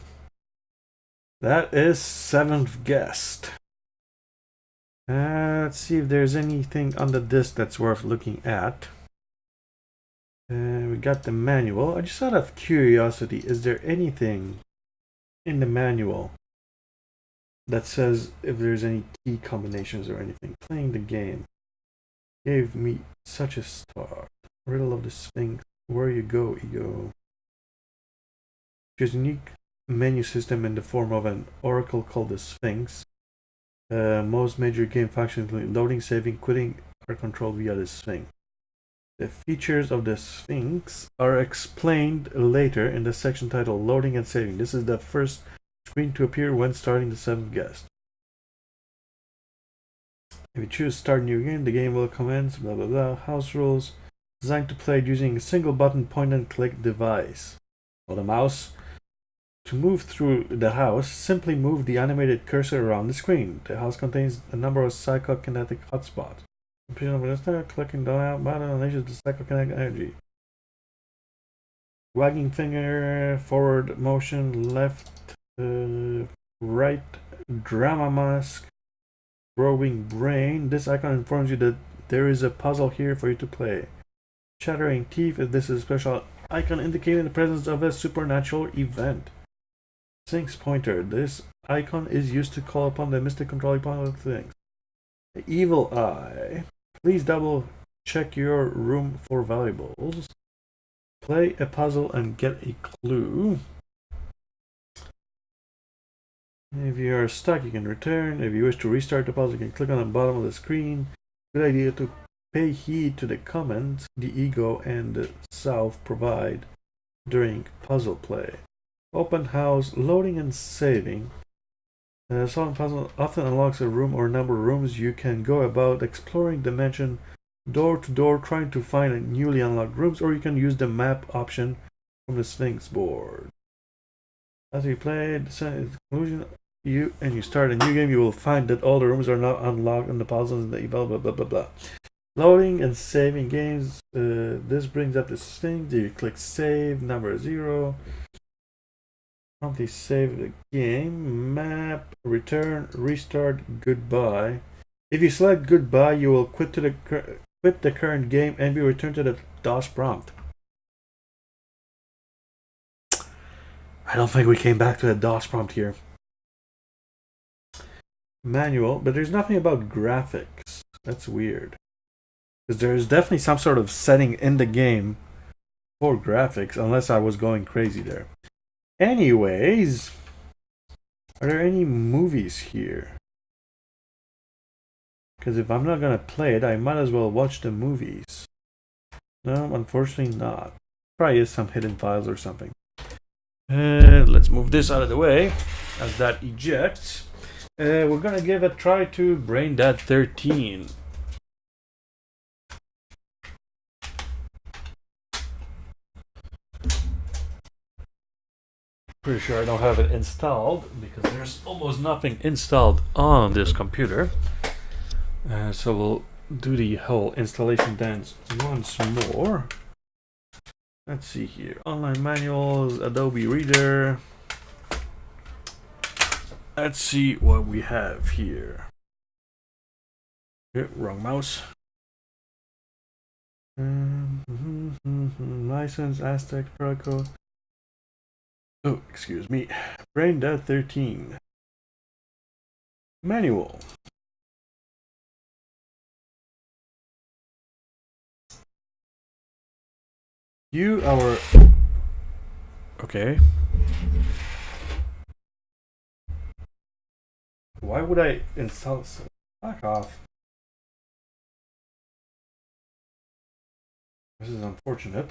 That is 7th guest. Let's see if there's anything on the disc that's worth looking at. We got the manual. I just out of curiosity, is there anything in the manual that says if there's any key combinations or anything? Playing the game gave me such a start. Riddle of the Sphinx. Where you go, ego. There's a unique menu system in the form of an oracle called the Sphinx. Most major game functions include loading, saving, quitting are controlled via the Sphinx. The features of the Sphinx are explained later in the section titled Loading and Saving. This is the first screen to appear when starting the 7th guest. If you choose Start New Game, the game will commence, blah blah blah. House rules. Designed to play using a single button point and click device. Or the mouse. To move through the house, simply move the animated cursor around the screen. The house contains a number of psychokinetic hotspots. Clicking down button unleashes the psychokinetic energy. Wagging finger, forward motion, left, right, drama mask. Growing brain. This icon informs you that there is a puzzle here for you to play. Chattering teeth. This is a special icon indicating the presence of a supernatural event. Sphinx pointer. This icon is used to call upon the mystic controlling power of things. The evil eye. Please double check your room for valuables. Play a puzzle and get a clue. If you are stuck, you can return. If you wish to restart the puzzle, you can click on the bottom of the screen. Good idea to pay heed to the comments the ego and the self provide during puzzle play. Open house, loading and saving. Solving puzzle often unlocks a room or number of rooms. You can go about exploring dimension door to door trying to find newly unlocked rooms, or you can use the map option from the Sphinx board. As you play the conclusion, you start a new game, you will find that all the rooms are not unlocked and the puzzles and the blah blah blah blah blah. Loading and saving games. This brings up the Sphinx. You click save, number 0. Promptly save the game. Map, return, restart, goodbye. If you select goodbye, you will quit the current game and be returned to the DOS prompt. I don't think we came back to the DOS prompt here. Manual, but there's nothing about graphics. That's weird. Because there's definitely some sort of setting in the game for graphics, unless I was going crazy there. Anyways, are there any movies here? Because if I'm not gonna play it, I might as well watch the movies. No, unfortunately not. Probably is some hidden files or something. Let's move this out of the way as that ejects. We're gonna give a try to Brain Dead 13. Pretty sure I don't have it installed because there's almost nothing installed on this computer. So we'll do the whole installation dance once more. Let's see here. Online manuals, Adobe Reader. Let's see what we have here. Wrong mouse. License, Aztec, Protocol. Oh, excuse me. Brain Dead 13. Manual. Okay. Why would I install? Back off. This is unfortunate.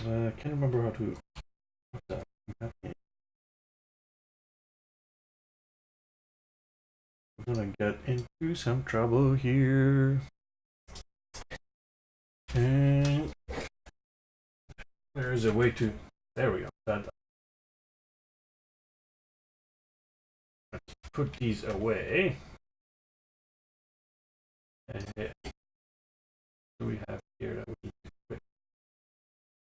I can't remember how to. What's that? We're gonna get into some trouble here. And there's a way to. There we go. Let's put these away. And what do we have here that we need to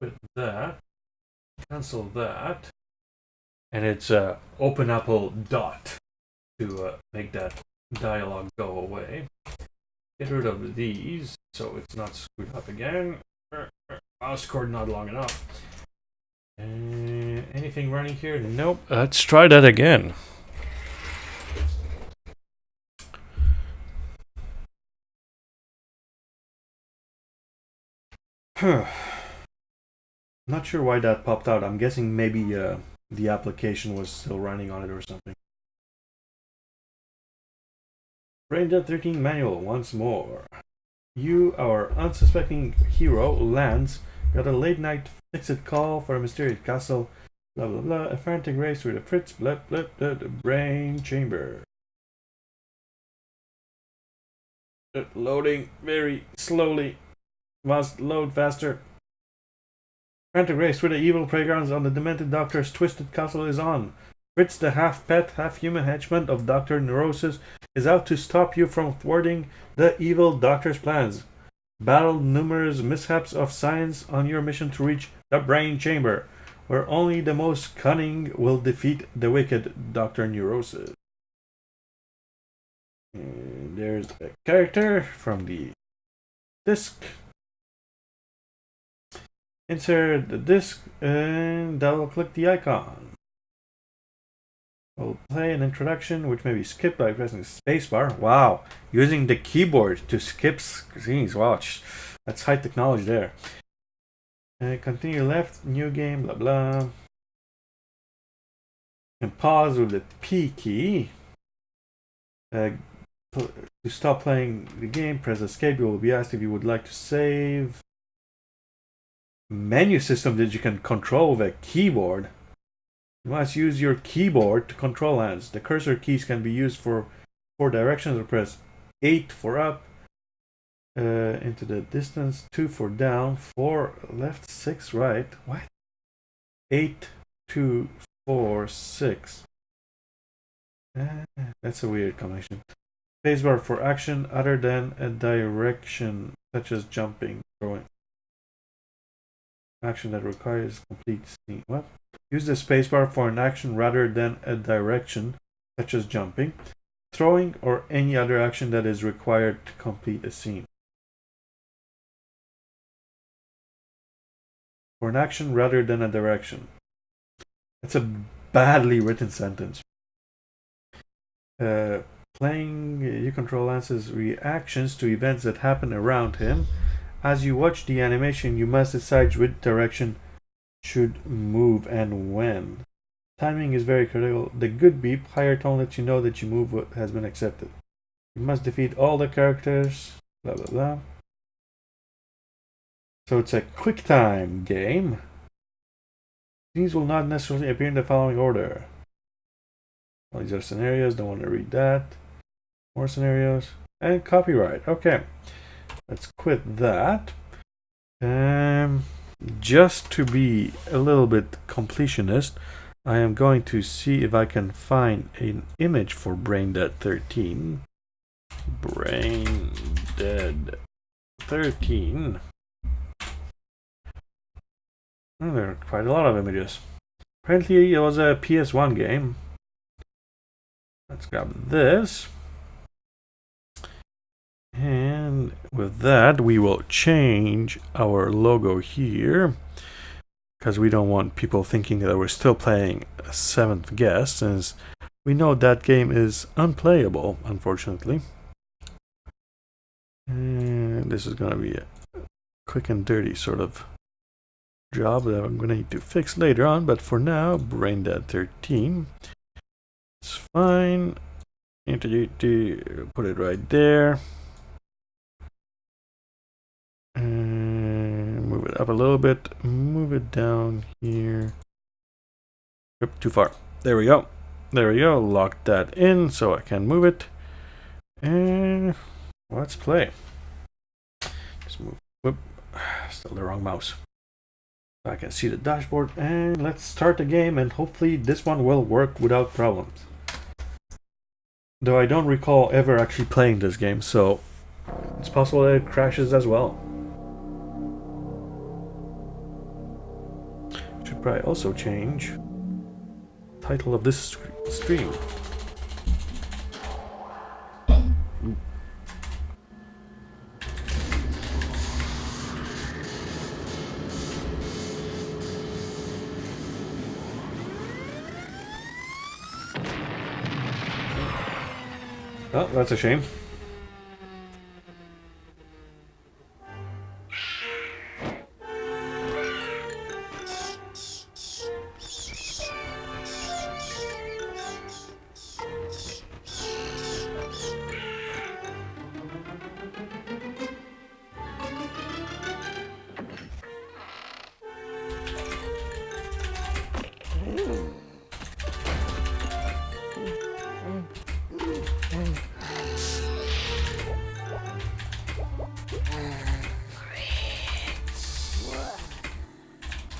put that, cancel that, and it's open Apple dot to make that dialog go away. Get rid of these so it's not screwed up again. Mouse cord not long enough. Anything running here? Nope. Let's try that again. Not sure why that popped out. I'm guessing maybe the application was still running on it or something. Brain Dead 13 manual once more. You, our unsuspecting hero, Lance, got a late night exit call for a mysterious castle. Blah blah blah. A frantic race through the Fritz blip blip the brain chamber. Loading very slowly. Must load faster. Frantic race through the evil playgrounds on the demented doctor's twisted castle is on. Fritz, the half-pet, half-human henchman of Dr. Neurosis, is out to stop you from thwarting the evil doctor's plans. Battle numerous mishaps of science on your mission to reach the brain chamber, where only the most cunning will defeat the wicked Dr. Neurosis. And there's a character from the disc. Insert the disc and double click the icon. We'll play an introduction which may be skipped by pressing spacebar. Wow, using the keyboard to skip scenes. Wow, that's high technology there. Continue left, new game, blah blah. And pause with the P key. to stop playing the game, press escape. You will be asked if you would like to save. Menu system that you can control with a keyboard. You must use your keyboard to control hands. The cursor keys can be used for 4 directions, or press 8 for up, into the distance, 2 for down, 4 left, 6 right. What? 8, 2, 4, 6. That's a weird combination. Spacebar for action other than a direction, such as jumping, throwing. Action that requires complete scene. What? Use the spacebar for an action rather than a direction, such as jumping, throwing, or any other action that is required to complete a scene. For an action rather than a direction. That's a badly written sentence. Playing, you control Lance's reactions to events that happen around him. As you watch the animation, you must decide which direction should move and when. Timing is very critical. The good beep, higher tone, lets you know that your move has been accepted. You must defeat all the characters. Blah blah blah. So it's a quick time game. These will not necessarily appear in the following order. Well, these are scenarios. Don't want to read that. More scenarios. And copyright. Okay. Let's quit that. Just to be a little bit completionist, I am going to see if I can find an image for Brain Dead 13. Brain Dead 13. Oh, there are quite a lot of images. Apparently it was a PS1 game. Let's grab this. And with that, we will change our logo here, because we don't want people thinking that we're still playing a 7th Guest, since we know that game is unplayable, unfortunately. And this is going to be a quick and dirty sort of job that I'm going to need to fix later on, but for now, Brain Dead 13. It's fine. Put it right there. And move it up a little bit. Move it down here. Oop, too far. There we go. There we go. Lock that in so I can move it. And let's play. Just move. Whoop. Still the wrong mouse. I can see the dashboard. And let's start the game. And hopefully this one will work without problems. Though I don't recall ever actually playing this game, so it's possible that it crashes as well. Should probably also change the title of this stream. Oh, that's a shame.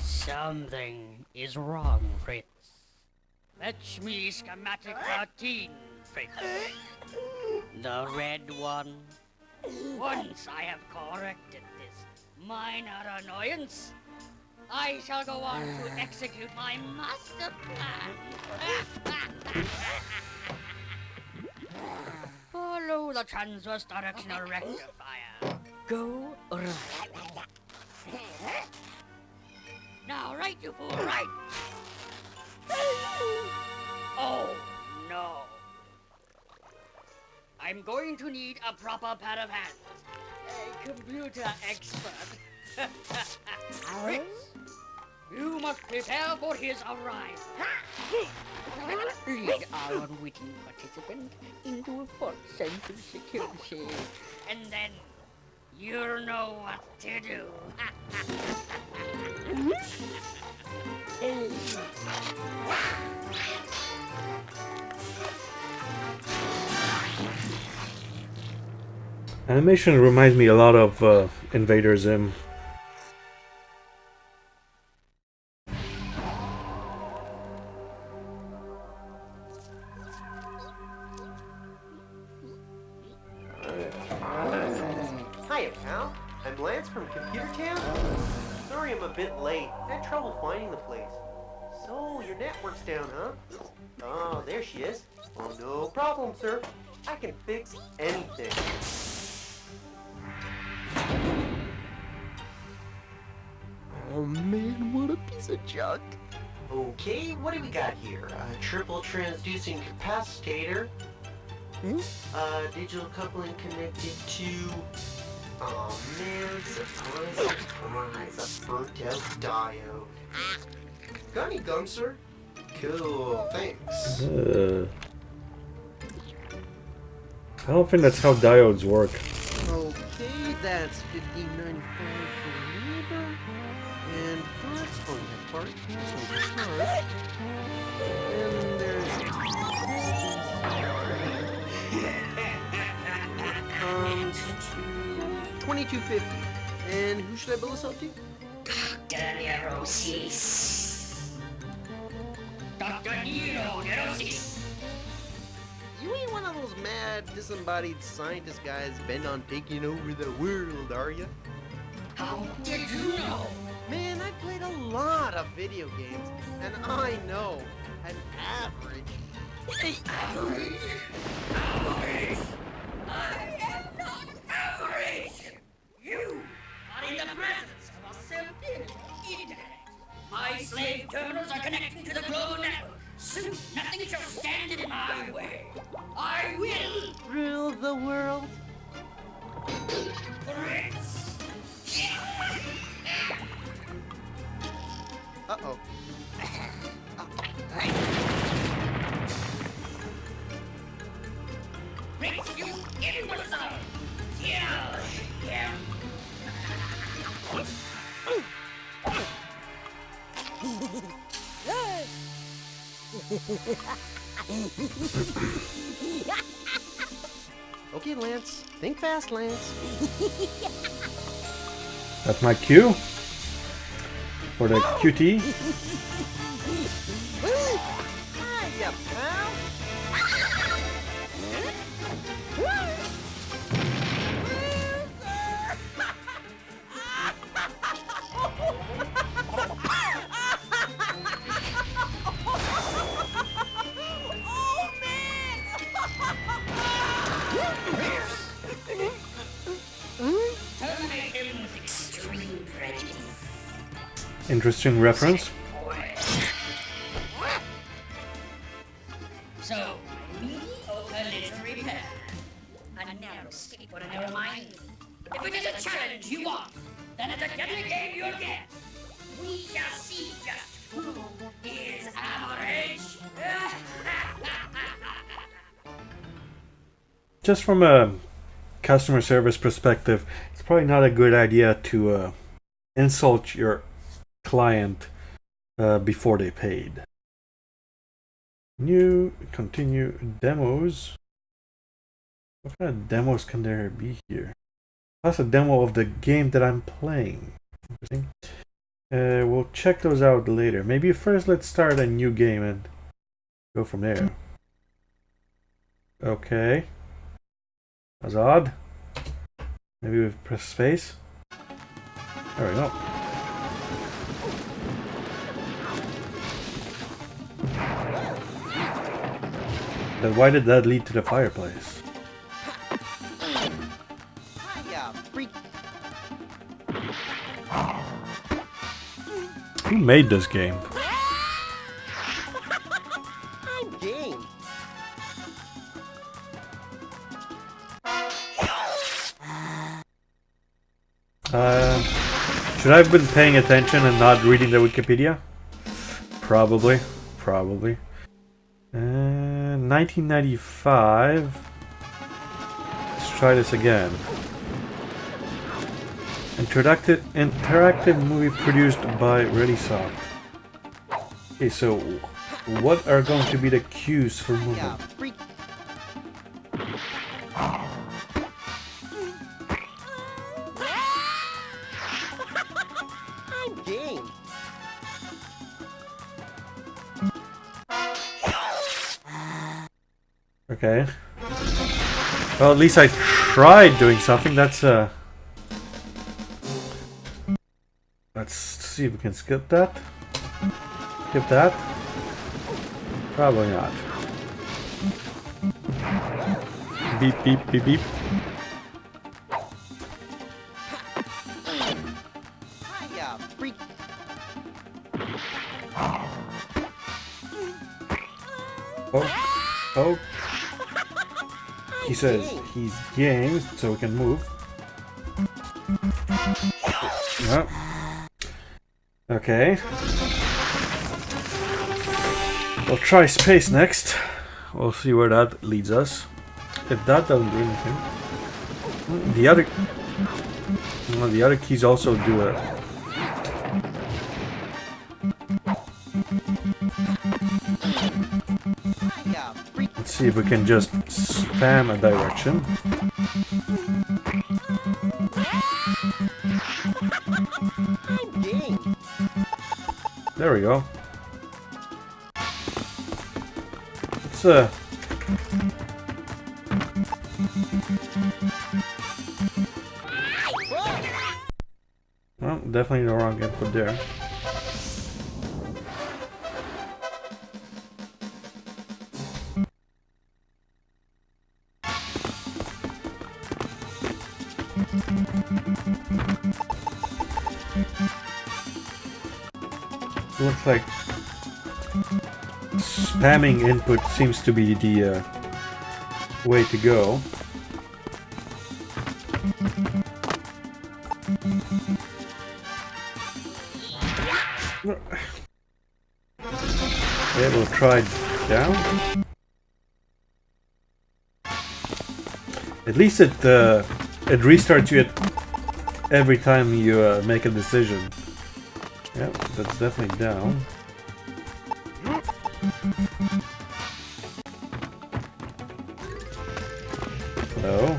Something is wrong, Fritz. Fetch me schematic 13, Fritz. The red one. Once I have corrected this minor annoyance, I shall go on to execute my master plan. Follow the transverse directional rectifier. Go right. Now, right, you fool, right! Oh, no. I'm going to need a proper pair of hands. A computer expert. Fritz, you must prepare for his arrival. Lead our unwitting participant into a false sense of security. And then you'll know what to do. Animation reminds me a lot of Invader Zim. Hiya, pal. I'm Lance from Computer Town. Sorry I'm a bit late. Had trouble finding the place. So, your network's down, huh? Oh, there she is. Oh, no problem, sir. I can fix anything. Oh man, what a piece of junk. Okay, what do we got here? A triple transducing capacitor. Digital coupling connected to... Oh man, surprise, a burnt out diode. Got any gum, sir? Cool, thanks. I don't think that's how diodes work. Okay, that's $15.95 for labor. And this one has part. This one's a part. And there's... $22.50. And who should I bill this out to? Dr. Neurosis. Dr. Neurosis. You ain't one of those mad, disembodied scientist guys bent on taking over the world, are you? How did you know? Man, I played a lot of video games, and I know an average. Average? Average? I am not average! You are in the presence of a self-built internet. My slave terminals are connecting to the global network. Soon, nothing shall stand in my way. I will Rule the world. Fritz. Uh-oh. Fritz, you imbecile! Kill him! Okay, Lance. Think fast, Lance. That's my cue for the QT. Hiya, pal. Terminate him with extreme prejudice. Interesting reference. So, mediocre literary pair. A narrow stick for a narrow mind. If it is a challenge you want, then it's a deadly game you'll get. We shall see just who is average. Just from a customer service perspective, it's probably not a good idea to insult your client before they paid. New, continue, demos. What kind of demos can there be here? That's a demo of the game that I'm playing. Interesting. We'll check those out later. Maybe first let's start a new game and go from there. Okay. That's odd. Maybe we've pressed space. There we go. Then why did that lead to the fireplace? Hiya, freak. Who made this game? I'm game. Should I have been paying attention and not reading the Wikipedia? Probably. 1995. Let's try this again. Interactive movie produced by ReadySoft. Okay, so what are going to be the cues for movement? I'm game. Okay. Well, at least I tried doing something. That's Let's see if we can skip that. Skip that. Probably not. Beep, beep, beep, beep. Hiya, freak. Oh. Oh. He says he's game, so we can move. Yep. Okay. We'll try space next. We'll see where that leads us. If that doesn't do anything. The other keys also do it. Let's see if we can just spam a direction. There we go. Let's well, definitely the wrong input there. Looks like spamming input seems to be the way to go. Okay, we'll try down. At least it restarts you every time you make a decision. Yep, that's definitely down. Hello.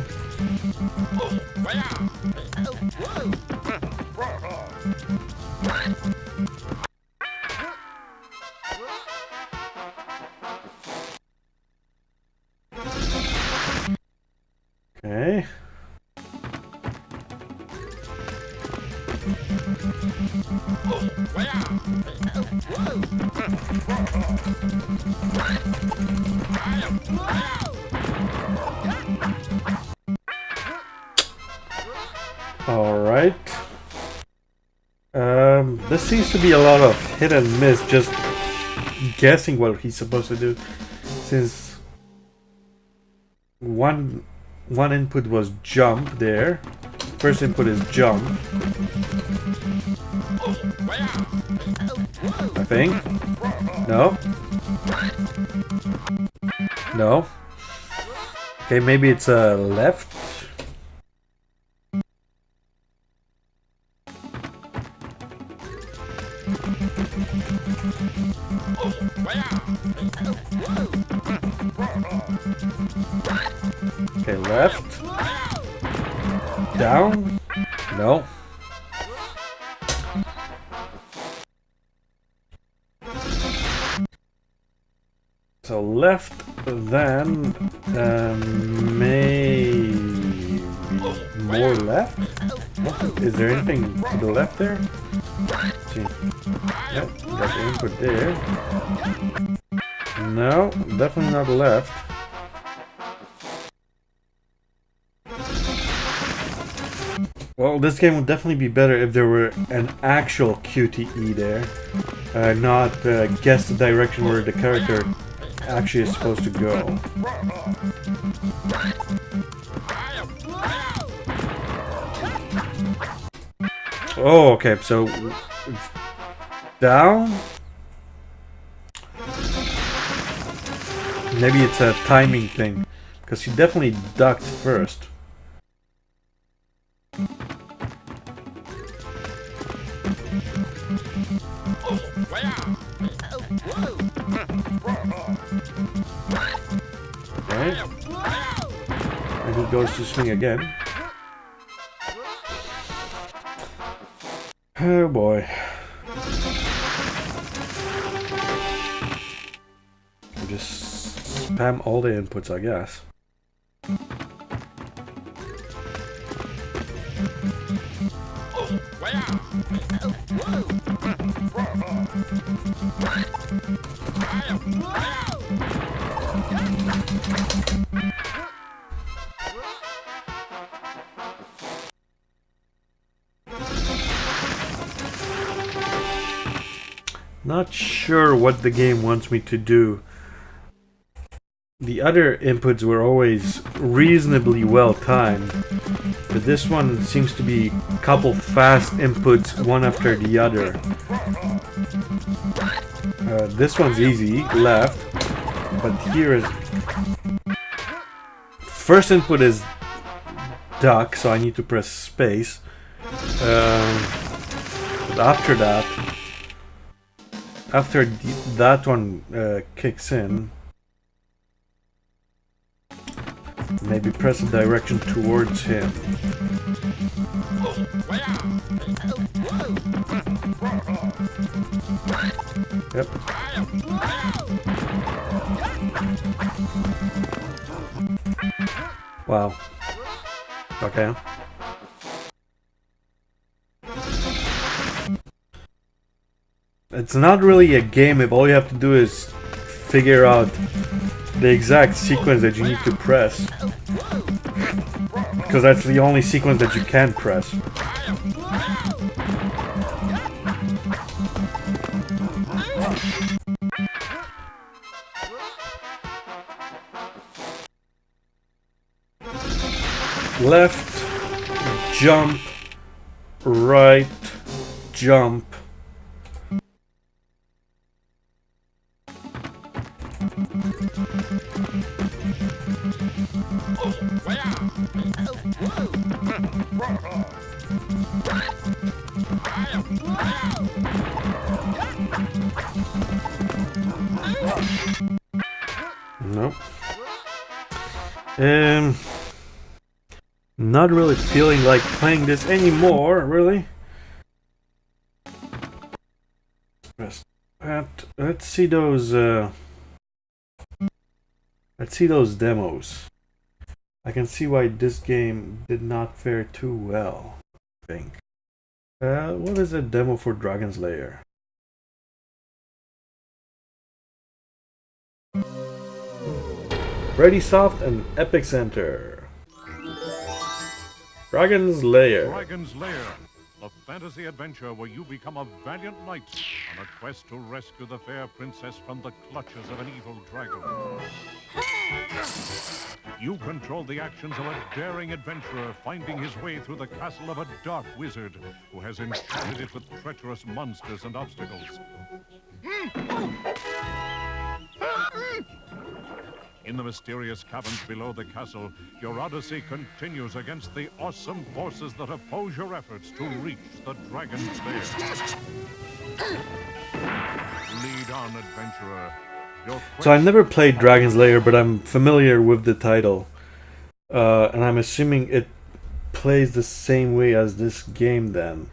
Okay. Alright. This seems to be a lot of hit and miss, just guessing what he's supposed to do, since one input was jump there. First input is jump. I think. No. No. Okay, maybe it's left. Okay, left. Down. No. So left, then maybe more left. Is there anything to the left there? Let's see. Yep, got the input there. No, definitely not left. Well, this game would definitely be better if there were an actual QTE there, not guess the direction where the character actually is supposed to go. Oh, okay, so it's down. Maybe it's a timing thing, because he definitely ducked first. Okay. And he goes to swing again. Oh boy. Just spam all the inputs, I guess. Not sure what the game wants me to do. The other inputs were always reasonably well timed, but this one seems to be a couple fast inputs one after the other. This one's easy, left, but here is... First input is duck, so I need to press space. But after that, after that one kicks in, maybe press a direction towards him. Yep. Wow. Okay. It's not really a game if all you have to do is figure out the exact sequence that you need to press. Because that's the only sequence that you can press. Left, jump, right, jump. Nope. Not really feeling like playing this anymore, really. Let's see those demos. I can see why this game did not fare too well, I think. What is a demo for Dragon's Lair? Ready Soft and Epic Center. Dragon's Lair. Dragon's Lair, a fantasy adventure where you become a valiant knight on a quest to rescue the fair princess from the clutches of an evil dragon. You control the actions of a daring adventurer finding his way through the castle of a dark wizard who has enchanted it with treacherous monsters and obstacles. In the mysterious caverns below the castle, your odyssey continues against the awesome forces that oppose your efforts to reach the Dragon's Lair. Lead on, adventurer. So I've never played Dragon's Lair, but I'm familiar with the title. And I'm assuming it plays the same way as this game then.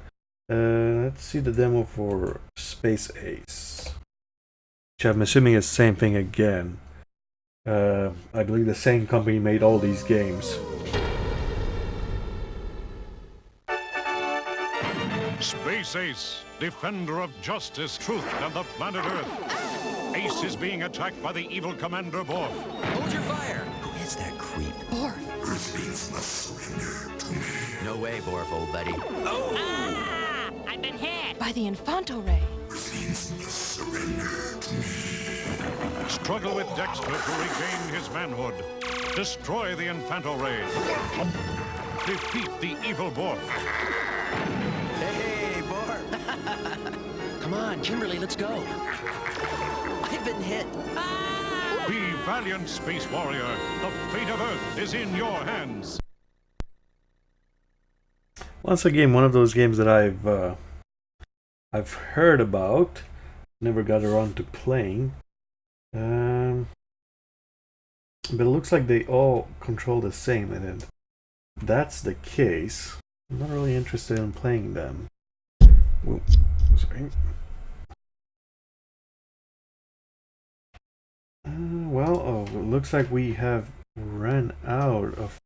Let's see the demo for Space Ace. Which I'm assuming is the same thing again. I believe the same company made all these games. Space Ace, defender of justice, truth, and the planet Earth. Ace is being attacked by the evil Commander Borf. Hold your fire! Who is that creep? Borf! Earthlings must surrender to me. No way, Borf, old buddy. Oh! Ah! I've been hit! By the Infanto Ray. Earthlings must surrender to me. Struggle with Dexter to regain his manhood. Destroy the Infanto Ray. Defeat the evil Borf. Hey, Borf! Come on, Kimberly, let's go. I've been hit. Ah! Be valiant, Space Warrior. The fate of Earth is in your hands. Once again, one of those games that I've heard about, never got around to playing. But it looks like they all control the same, and if that's the case, I'm not really interested in playing them. Whoa, sorry. It looks like we have ran out of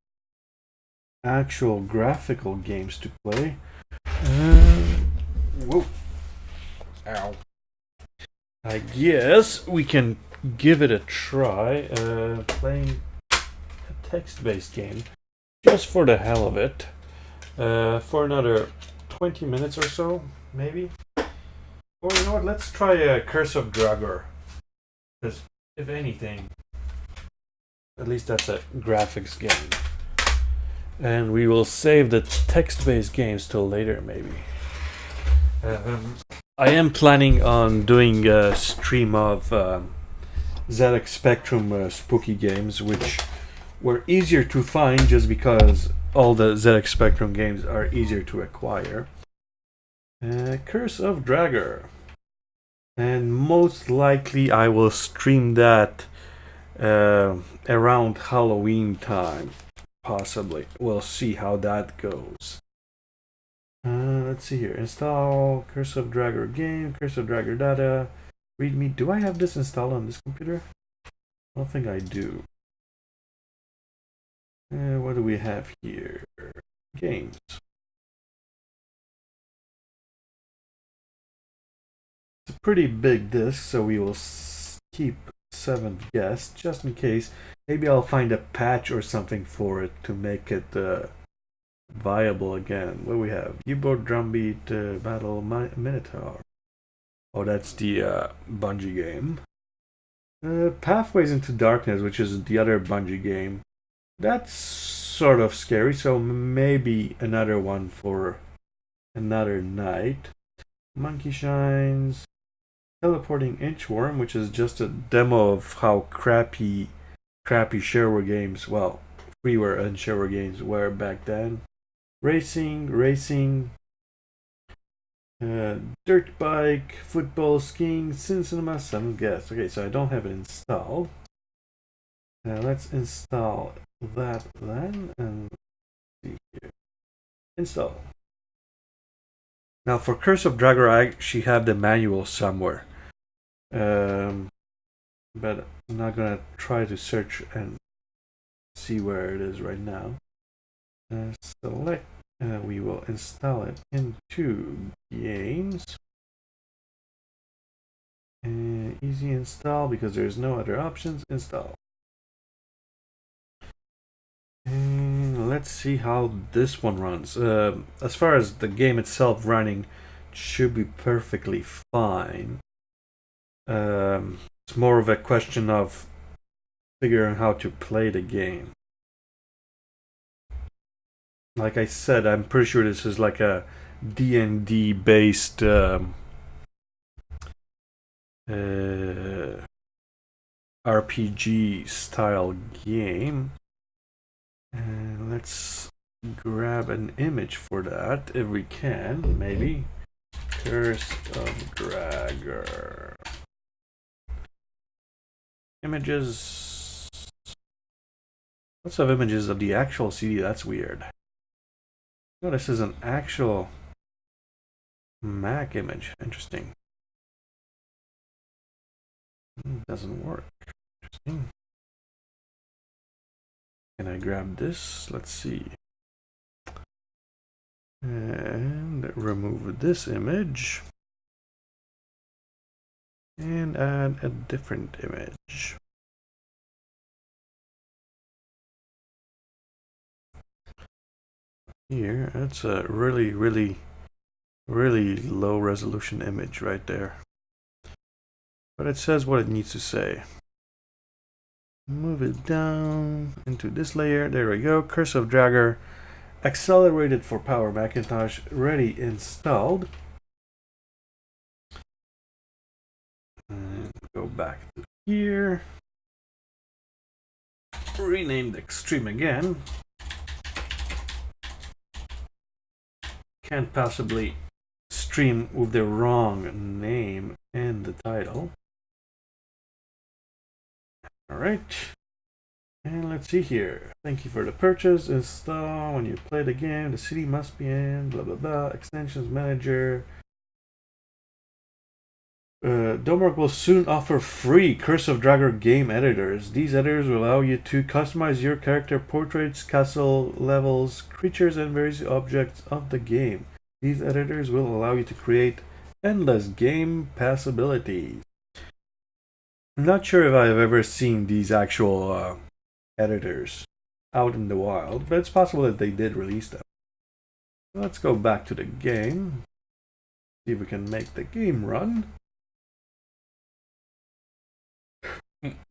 actual graphical games to play. Whoa. Ow. I guess we can give it a try, playing a text-based game, just for the hell of it, for another 20 minutes or so, maybe. Or you know what, let's try Curse of Dragor. Because, if anything, at least that's a graphics game. And we will save the text-based games till later, maybe. I am planning on doing a stream of ZX Spectrum spooky games, which were easier to find just because all the ZX Spectrum games are easier to acquire. Curse of Dragor. And most likely I will stream that around Halloween time. Possibly. We'll see how that goes. Let's see here. Install Curse of Dragor game, Curse of Dragor data, readme. Do I have this installed on this computer? I don't think I do. What do we have here? Games. It's a pretty big disk, so we will keep 7 guests just in case. Maybe I'll find a patch or something for it to make it viable again. What do we have? U-boat, drumbeat, battle, minotaur. Oh, that's the Bungie game. Pathways into Darkness, which is the other Bungie game. That's sort of scary, so maybe another one for another night. Monkey Shines, Teleporting Inchworm, which is just a demo of how crappy shareware games, well, freeware and shareware games were back then. Racing, dirt bike, football, skiing, cinema, 7 guests. Okay, so I don't have it installed. Let's install that then, and see here. Install. Now for Curse of Dragor, I actually have the manual somewhere. But I'm not gonna try to search and see where it is right now. Select, we will install it into games. Easy install because there's no other options. Install. And let's see how this one runs. As far as the game itself running, it should be perfectly fine. It's more of a question of figuring how to play the game. Like I said, I'm pretty sure this is like a D&D based RPG style game. And let's grab an image for that if we can, maybe. Curse of Dragor. Images. Lots of images of the actual CD. That's weird. No, this is an actual Mac image. Interesting. Doesn't work. Interesting. Can I grab this? Let's see. And remove this image. And add a different image. Here, that's a really low resolution image right there. But it says what it needs to say. Move it down into this layer. There we go. Curse of Dragor. Accelerated for Power Macintosh. Ready installed. And go back to here. rename the stream again. Can't possibly stream with the wrong name in the title. Alright. And let's see here. Thank you for the purchase. Install when you play the game. The city must be in. Blah blah blah. Extensions manager. Domorg will soon offer free Curse of Dragor game editors. These editors will allow you to customize your character portraits, castle levels, creatures, and various objects of the game. These editors will allow you to create endless game possibilities. I'm not sure if I've ever seen these actual editors out in the wild, but it's possible that they did release them. Let's go back to the game. See if we can make the game run.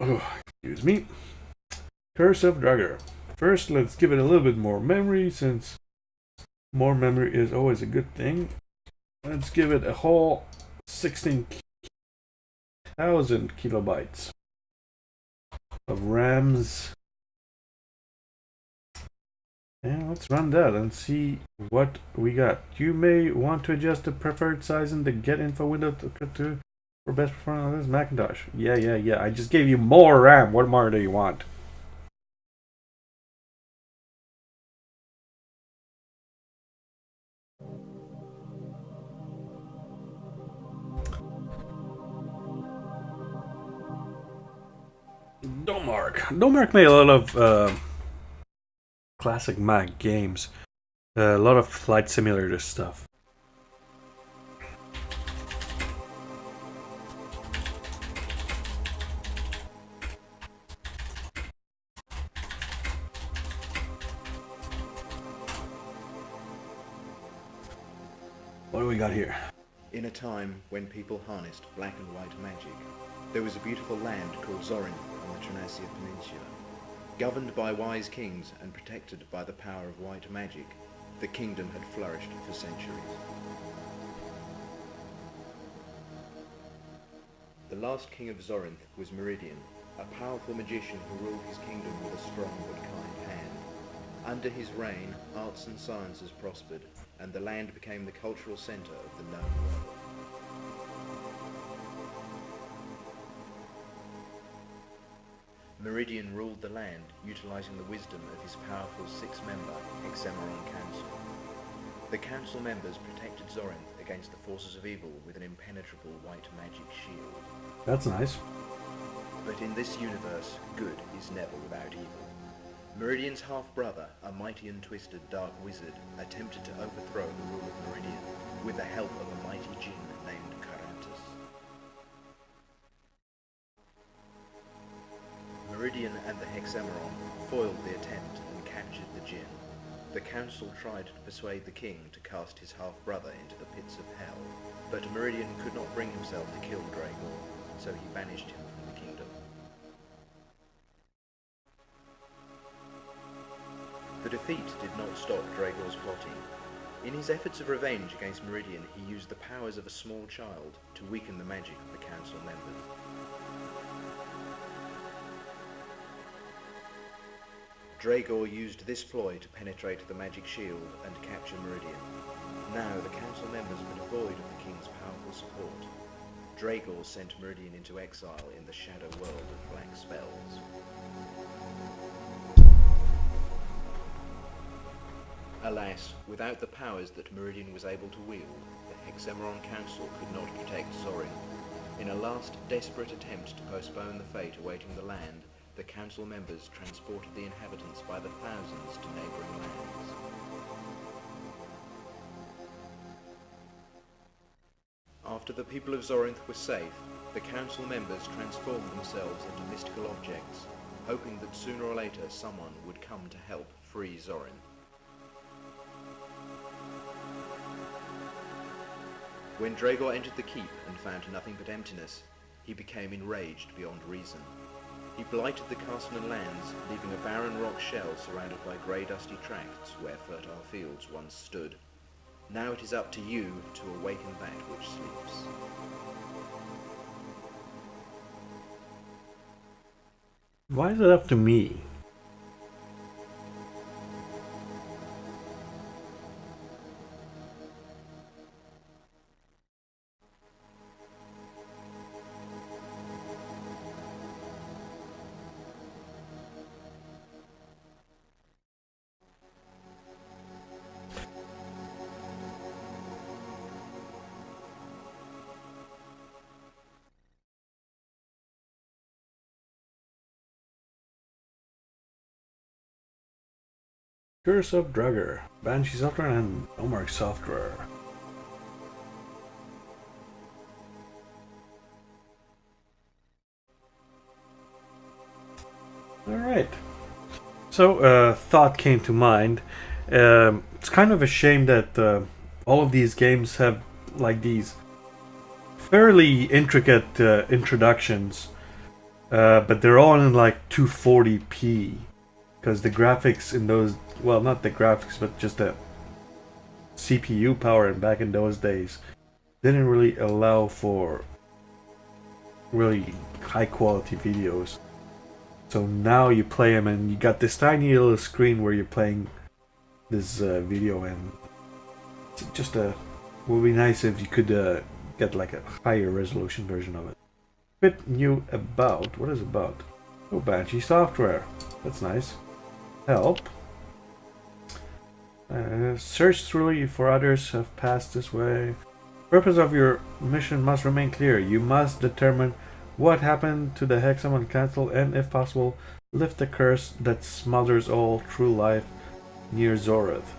Oh, excuse me. Curse of Dragor. First, let's give it a little bit more memory, since more memory is always a good thing. Let's give it a whole 16,000 kilobytes of RAMs. And let's run that and see what we got. You may want to adjust the preferred size in the get info window to for best performance on this Macintosh. Yeah. I just gave you more RAM. What more do you want? Domorg made a lot of classic Mac games. A lot of flight simulator stuff. What do we got here? In a time when people harnessed black and white magic, there was a beautiful land called Zorin on the Trinacia Peninsula. Governed by wise kings and protected by the power of white magic, the kingdom had flourished for centuries. The last king of Zorinth was Meridian, a powerful magician who ruled his kingdom with a strong but kind hand. Under his reign, arts and sciences prospered, and the land became the cultural centre of the known world. Meridian ruled the land, utilising the wisdom of his powerful six-member Hexameron Council. The council members protected Zorinth against the forces of evil with an impenetrable white magic shield. That's nice. But in this universe, good is never without evil. Meridian's half-brother, a mighty and twisted dark wizard, attempted to overthrow the rule of Meridian with the help of a mighty djinn named Carantus. Meridian and the Hexameron foiled the attempt and captured the djinn. The council tried to persuade the king to cast his half-brother into the pits of hell, but Meridian could not bring himself to kill Dragor, so he banished him from the kingdom. The defeat did not stop Dragor's plotting. In his efforts of revenge against Meridian, he used the powers of a small child to weaken the magic of the council members. Dragor used this ploy to penetrate the magic shield and capture Meridian. Now the council members were devoid of the king's powerful support. Dragor sent Meridian into exile in the shadow world of black spells. Alas, without the powers that Meridian was able to wield, the Hexameron Council could not protect Zorin. In a last desperate attempt to postpone the fate awaiting the land, the council members transported the inhabitants by the thousands to neighbouring lands. After the people of Zorinth were safe, the council members transformed themselves into mystical objects, hoping that sooner or later someone would come to help free Zorin. When Dragor entered the keep and found nothing but emptiness, he became enraged beyond reason. He blighted the castle and lands, leaving a barren rock shell surrounded by grey dusty tracts where fertile fields once stood. Now it is up to you to awaken that which sleeps. Why is it up to me? Curse of Dragor, Banshee Software and Omark Software. Alright. So, thought came to mind. It's kind of a shame that all of these games have like these fairly intricate introductions, but they're all in like 240p. Because the graphics in those, well, not the graphics, but just the CPU power back in those days didn't really allow for really high quality videos. So now you play them and you got this tiny little screen where you're playing this video, and it's just would be nice if you could get like a higher resolution version of it. Bit new about, what is about? Oh, Banshee Software, that's nice. Help. Search thoroughly for others have passed this way. Purpose of your mission must remain clear. You must determine what happened to the Hexamon Council and, if possible, lift the curse that smothers all true life near Zoreth.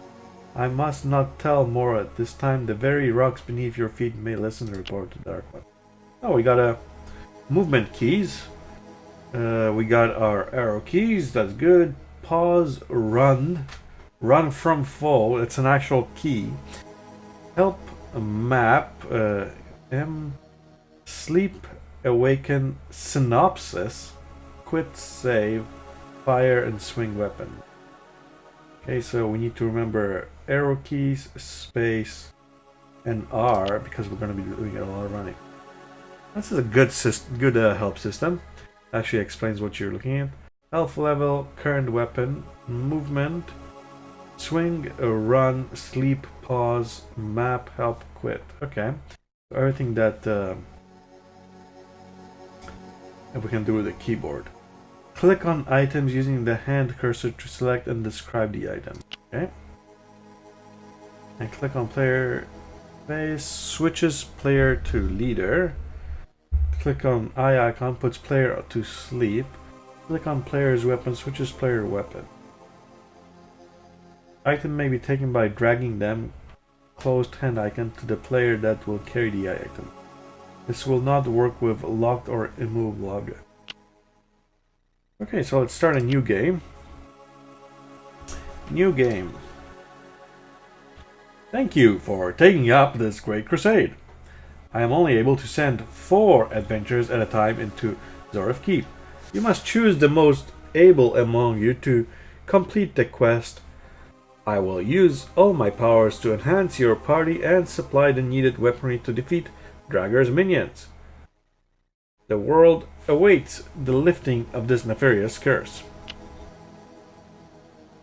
I must not tell more at this time. The very rocks beneath your feet may listen to report to Dark One. Oh, we got a movement keys. We got our arrow keys. That's good. Pause, run from fall. It's an actual key. Help, map, sleep, awaken, synopsis, quit, save, fire, and swing weapon. Okay, so we need to remember arrow keys, space, and R, because we're going to be doing a lot of running. This is a good help system. Actually explains what you're looking at. Health level, current weapon, movement, swing, run, sleep, pause, map, help, quit. Okay, so everything that we can do with the keyboard. Click on items using the hand cursor to select and describe the item. Okay, and click on player face, switches player to leader. Click on eye icon, puts player to sleep. Click on player's weapon, switches player weapon. Item may be taken by dragging them closed hand icon to the player that will carry the item. This will not work with locked or immovable object. Okay, so let's start a new game. New game. Thank you for taking up this great crusade. I am only able to send 4 adventurers at a time into Zoreth Keep. You must choose the most able among you to complete the quest. I will use all my powers to enhance your party and supply the needed weaponry to defeat Dragor's minions. The world awaits the lifting of this nefarious curse.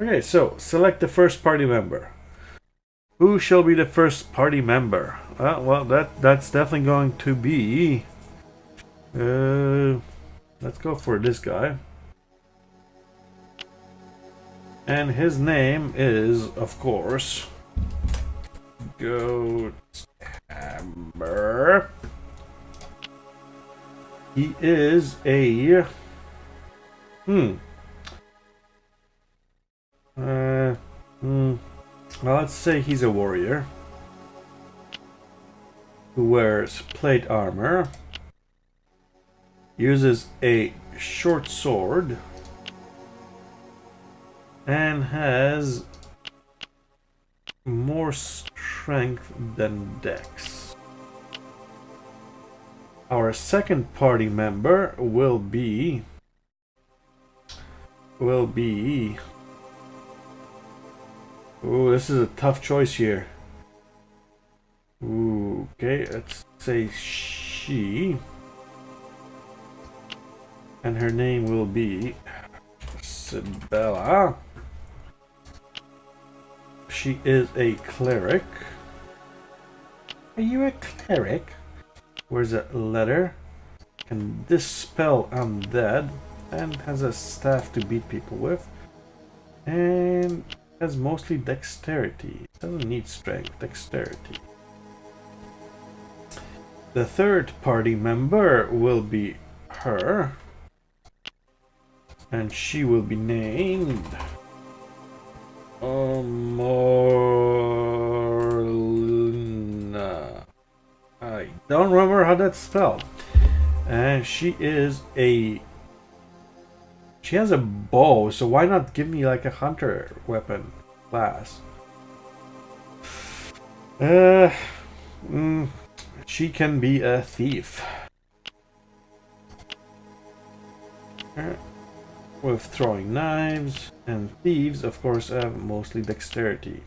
Okay, so select the first party member. Who shall be the first party member? Well, that's definitely going to be... let's go for this guy. And his name is, of course, Goathammer. He is a... Well, let's say he's a warrior who wears plate armor, uses a short sword, and has more strength than dex. Our second party member will be oh, this is a tough choice here. Ooh, okay, let's say she. And her name will be Sibella. She is a cleric. Are you a cleric? Wears a letter. Can dispel undead. And has a staff to beat people with. And has mostly dexterity. Doesn't need strength, dexterity. The third party member will be her. And she will be named Morlina. I don't remember how that's spelled. And she is a... She has a bow, so why not give me like a hunter weapon class? She can be a thief. With throwing knives, and thieves of course have mostly dexterity.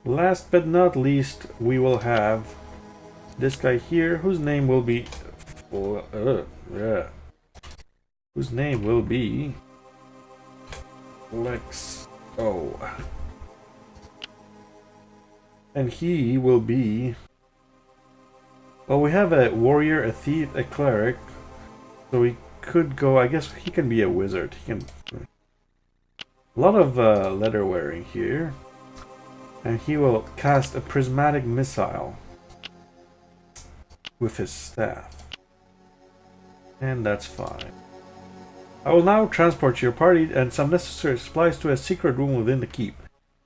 Last but not least, we will have this guy here, whose name will be whose name will be Lex O. And he will be, well, we have a warrior, a thief, a cleric, so we could go, I guess he can be a wizard. He can, a lot of leather wearing here. And he will cast a prismatic missile with his staff. And that's fine. I will now transport your party and some necessary supplies to a secret room within the keep.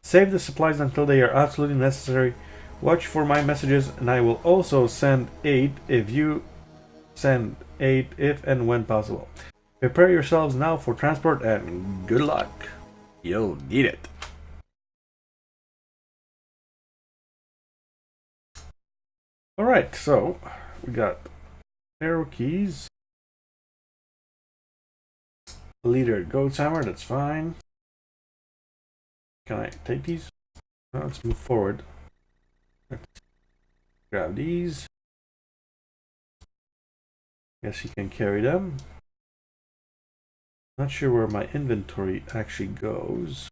Save the supplies until they are absolutely necessary. Watch for my messages, and I will also send aid if and when possible. Prepare yourselves now for transport, and good luck. You'll need it. Alright, so we got arrow keys. Leader goat's hammer, that's fine. Can I take these? No, let's move forward. Let's grab these. Guess he can carry them. Not sure where my inventory actually goes.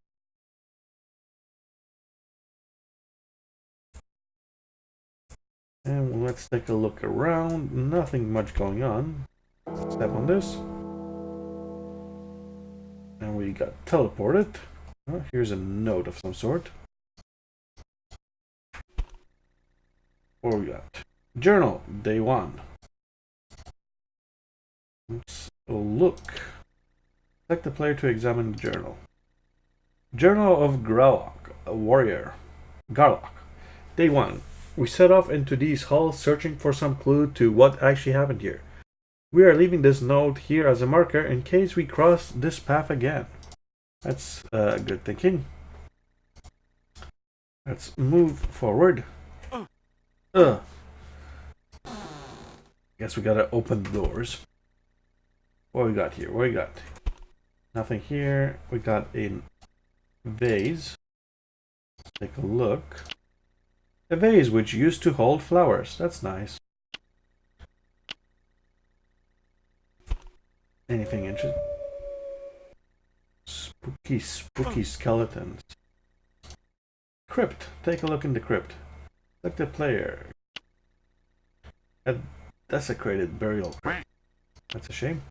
And let's take a look around. Nothing much going on. Step on this. And we got teleported. Oh, here's a note of some sort. What we got? Journal, day 1. Let's look. Select the player to examine the journal. Journal of Gralok, a warrior. Garlock. Day 1. We set off into these halls searching for some clue to what actually happened here. We are leaving this note here as a marker in case we cross this path again. That's good thinking. Let's move forward. Guess we gotta open the doors. What we got here? What we got? Nothing here. We got a vase. Let's take a look. A vase which used to hold flowers. That's nice. Anything interesting? Spooky skeletons. Crypt. Take a look in the crypt. Select the player. A desecrated burial crypt. That's a shame.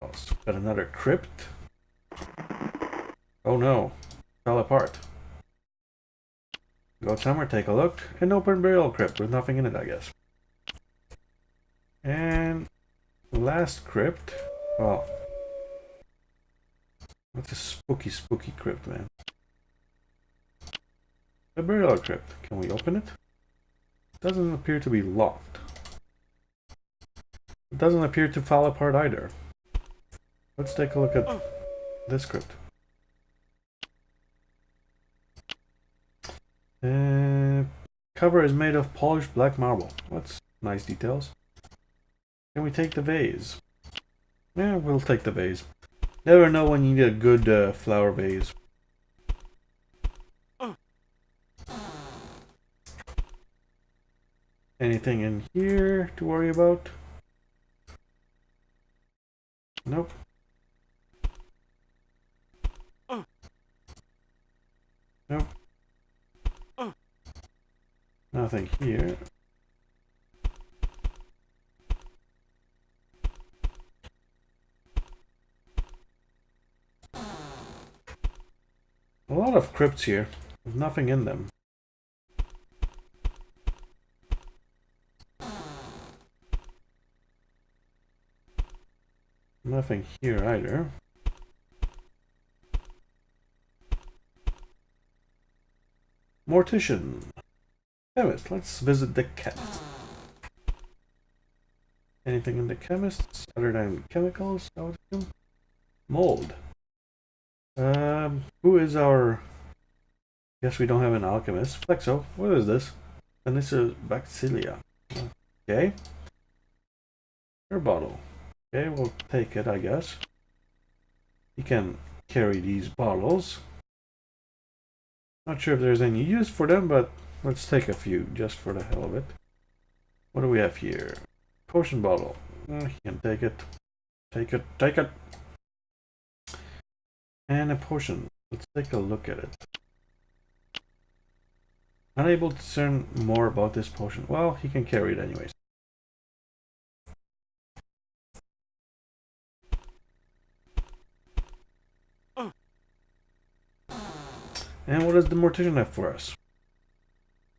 Oh, got another crypt. Oh no. Fell apart. Go somewhere, take a look. An open burial crypt with nothing in it, I guess. And last crypt. Well, that's a spooky crypt, man. A burial crypt. Can we open it? It doesn't appear to be locked. It doesn't appear to fall apart either. Let's take a look at this crypt. Cover is made of polished black marble. That's nice details. Can we take the vase? Yeah, we'll take the vase. Never know when you need a good flower vase. Anything in here to worry about? Nope. Nope. Nothing here. A lot of crypts here, with nothing in them. Nothing here either. Mortician. Chemist. Let's visit the chemist. Anything in the chemists other than chemicals? I would assume. Mold. Who is our... Guess we don't have an alchemist. Flexo. What is this? And this is Baccilia. Okay. Her bottle. Okay, we'll take it, I guess. You can carry these bottles. Not sure if there's any use for them, but let's take a few just for the hell of it. What do we have here? Potion bottle. You can take it. Take it. Take it. And a potion. Let's take a look at it. Unable to discern more about this potion. Well, he can carry it anyways. And what does the mortician have for us?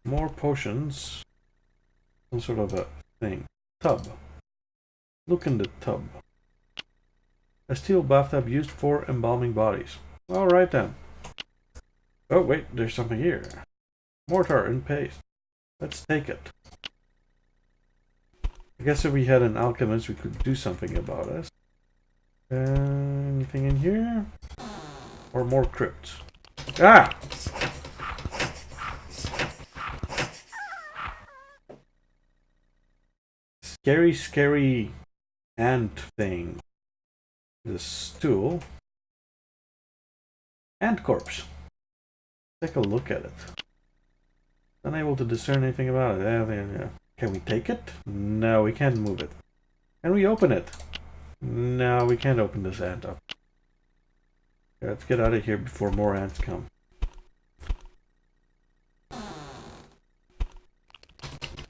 More potions. Some sort of a thing. Tub. Look in the tub. A steel bathtub used for embalming bodies. Alright then. Oh wait, there's something here. Mortar and paste. Let's take it. I guess if we had an alchemist we could do something about this. Anything in here? Or more crypts? Ah! Scary, scary ant thing. The stool. Ant corpse. Take a look at it. Unable to discern anything about it. Yeah. Can we take it? No, we can't move it. Can we open it? No, we can't open this ant up. Let's get out of here before more ants come.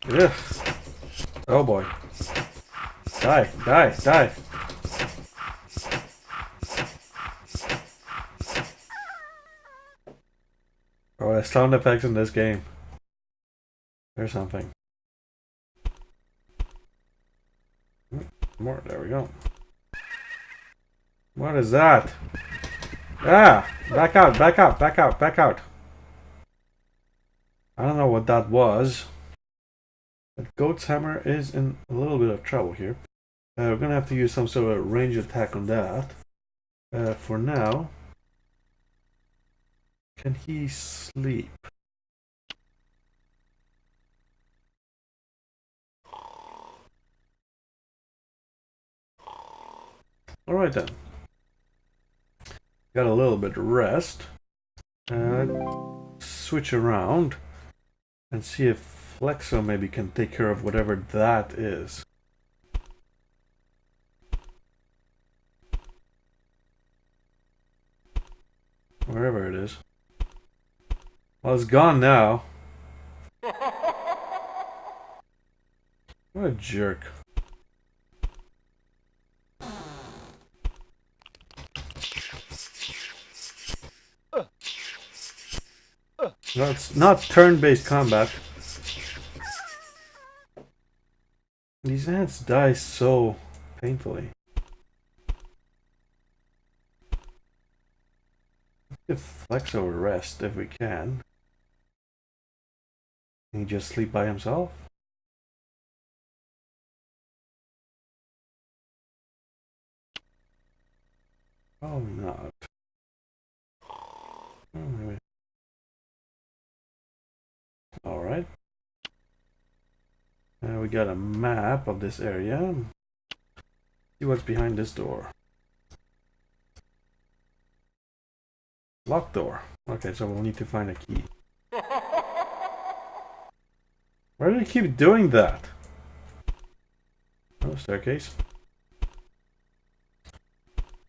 Ugh. Oh boy. Die, die, die. Oh, the sound effects in this game. There's something. More, there we go. What is that? Ah! Back out, back out, back out, back out. I don't know what that was. But Goat's Hammer is in a little bit of trouble here. We're gonna have to use some sort of range attack on that. For now. Can he sleep? Alright then. Got a little bit of rest. Switch around and see if Flexo maybe can take care of whatever that is. Wherever it is. Well, it's gone now. What a jerk. No, it's not turn-based combat. These ants die so painfully. Give Flexo a rest if we can. Can he just sleep by himself? Probably not. Oh, maybe. Alright. We got a map of this area. See what's behind this door. Locked door. Okay, so we'll need to find a key. Why do they keep doing that? Oh, staircase.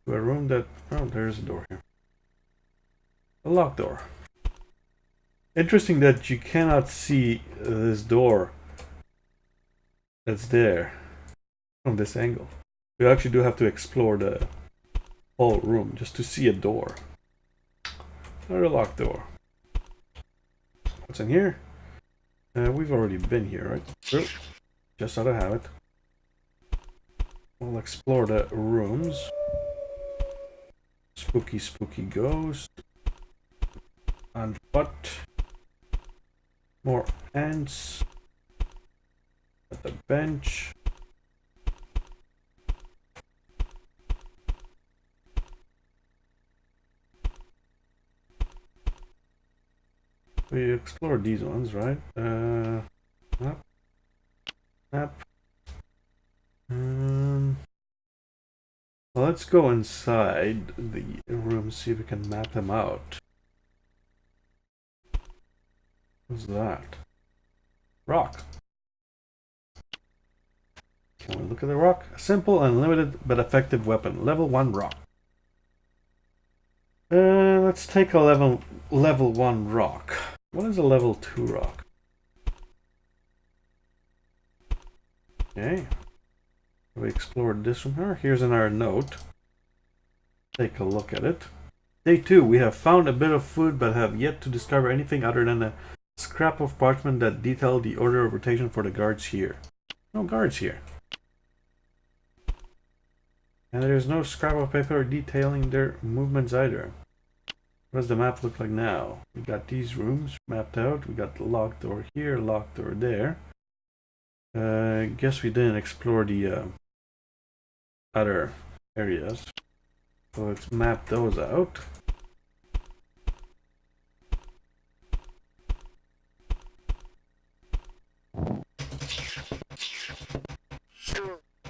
To a room that... Oh, there's a door here. A locked door. Interesting that you cannot see this door that's there from this angle. You actually do have to explore the whole room just to see a door. Another locked door. What's in here? We've already been here, right? Oh, just out of habit. We'll explore the rooms. Spooky, spooky ghost. And what? More ants at the bench. We explored these ones, right? Map. Map. Well, let's go inside the room, see if we can map them out. What's that? Rock. Can we look at the rock? A simple, unlimited, but effective weapon. Level 1 rock. Let's take a level 1 rock. What is a level 2 rock? Okay. We explored this from here. Here's another note. Take a look at it. Day 2. We have found a bit of food but have yet to discover anything other than a scrap of parchment that detailed the order of rotation for the guards here. No guards here. And there's no scrap of paper detailing their movements either. What does the map look like now? We got these rooms mapped out. We got the locked door here, locked door there. Guess we didn't explore the other areas. So let's map those out.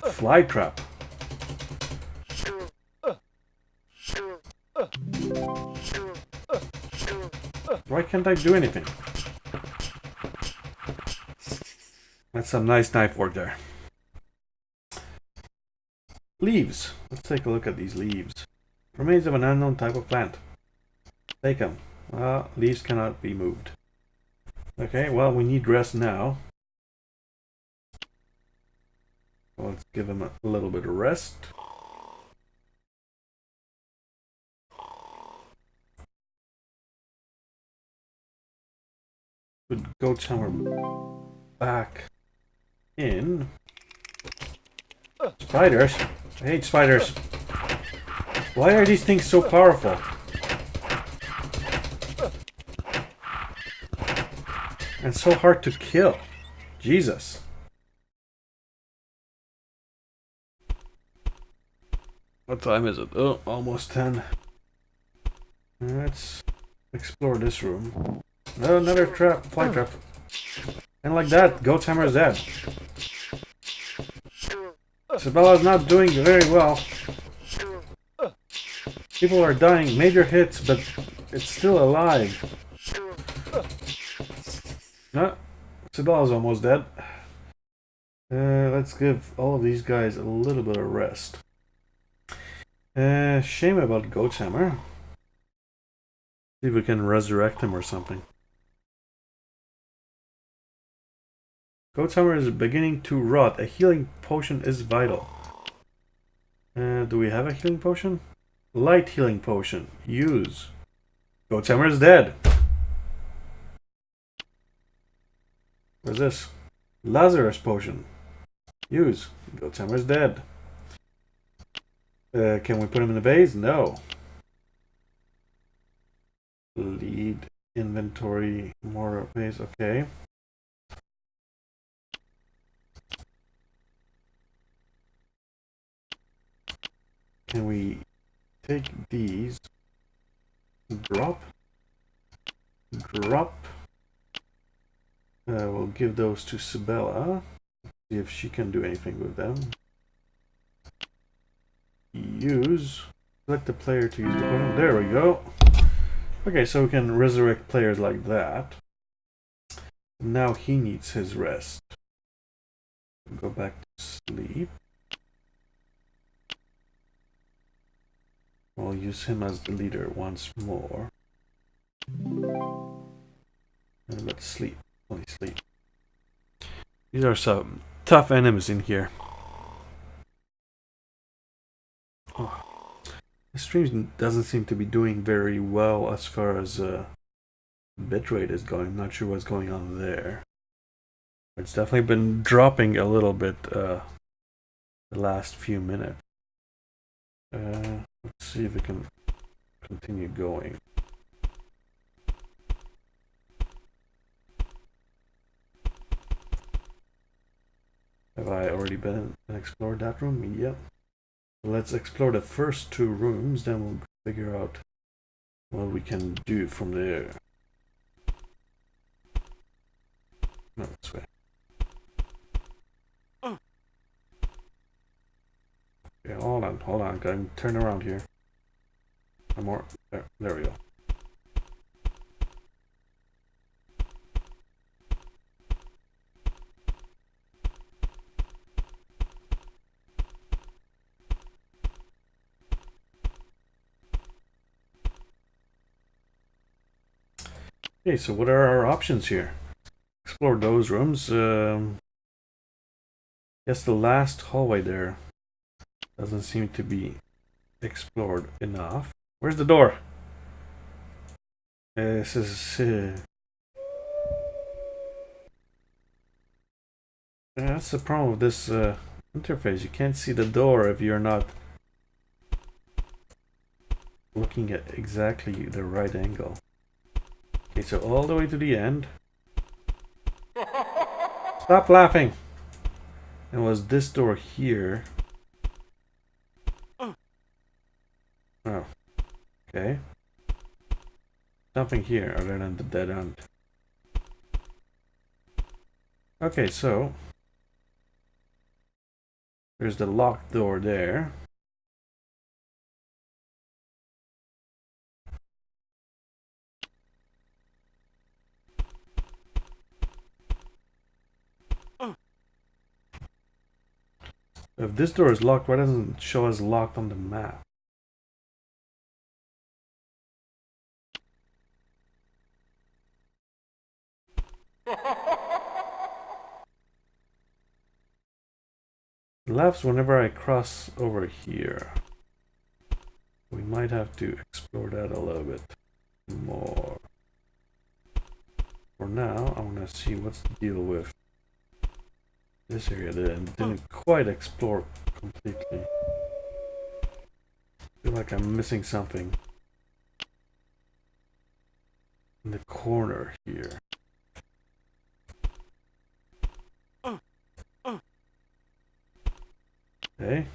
Fly trap. Why can't I do anything? That's some nice knife work there. Leaves. Let's take a look at these leaves. Remains of an unknown type of plant. Take them. Leaves cannot be moved. Okay, well, we need rest now. Well, let's give them a little bit of rest. Good goat hammer back in. Spiders. I hate spiders. Why are these things so powerful? And so hard to kill. Jesus. What time is it? Oh, almost 10. Let's explore this room. Oh, another trap, fly trap. And like that, goat's hammer is dead. Isabella's not doing very well. People are dying, major hits, but it's still alive. No, Isabella's almost dead. Let's give all of these guys a little bit of rest. Shame about goat's hammer. See if we can resurrect him or something. Goat's hammer is beginning to rot. A healing potion is vital. Do we have a healing potion? Light healing potion. Use. Goat's hammer is dead. What's this? Lazarus potion. Use. Goat's hammer is dead. Can we put him in the base? No. Lead inventory more base. Okay. Can we take these? Drop. We'll give those to Sibella. See if she can do anything with them. Use. Select the player to use the button. There we go. Okay, so we can resurrect players like that. Now he needs his rest. Go back to sleep. We'll use him as the leader once more. And let's sleep. Only sleep. These are some tough enemies in here. Oh. The stream doesn't seem to be doing very well as far as bitrate is going. I'm not sure what's going on there. It's definitely been dropping a little bit the last few minutes. Let's see if we can continue going. Have I already been and explored that room? Yep. Let's explore the first 2 rooms, then we'll figure out what we can do from there. No, this way. Okay, hold on. Gotta turn around here. One more. There we go. Okay, so what are our options here? Explore those rooms. Guess the last hallway there doesn't seem to be explored enough. Where's the door? This is... that's the problem with this interface. You can't see the door if you're not looking at exactly the right angle. Okay, so all the way to the end. Stop laughing! And was this door here? Oh. Okay. Nothing here other than the dead end. Okay, so there's the locked door there. If this door is locked, why doesn't it show us locked on the map? Laughs whenever I cross over here. We might have to explore that a little bit more. For now, I want to see what's the deal with this area that didn't quite explore completely. I feel like I'm missing something in the corner here. Okay.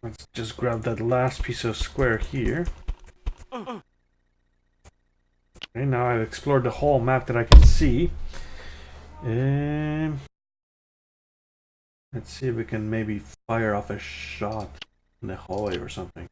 Let's just grab that last piece of square here. Okay, now I've explored the whole map that I can see. Let's see if we can maybe fire off a shot in the hallway or something.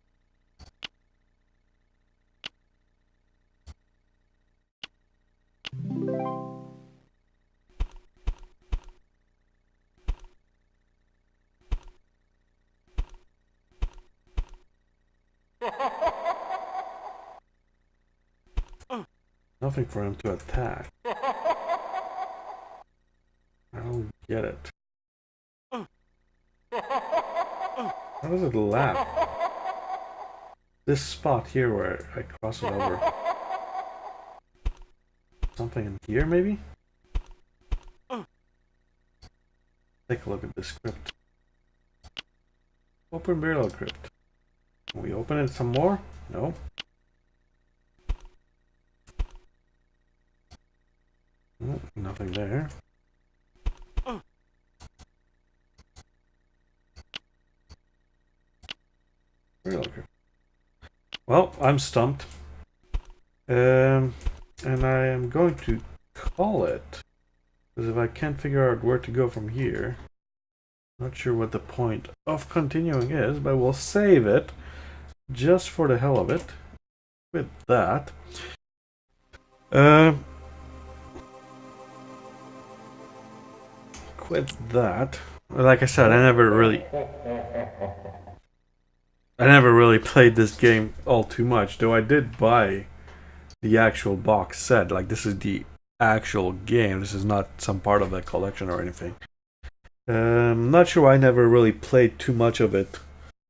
Nothing for him to attack. I don't get it. How does it laugh? This spot here where I cross it over. Something in here maybe? Take a look at the script. Open burial crypt. Can we open it some more? No. Oh, nothing there. Well, I'm stumped. And I am going to call it. Because if I can't figure out where to go from here, not sure what the point of continuing is, but we'll save it just for the hell of it. With that. Quit that. Like I said, I never really played this game all too much, though I did buy the actual box set. Like, this is the actual game. This is not some part of the collection or anything. Not sure why I never really played too much of it,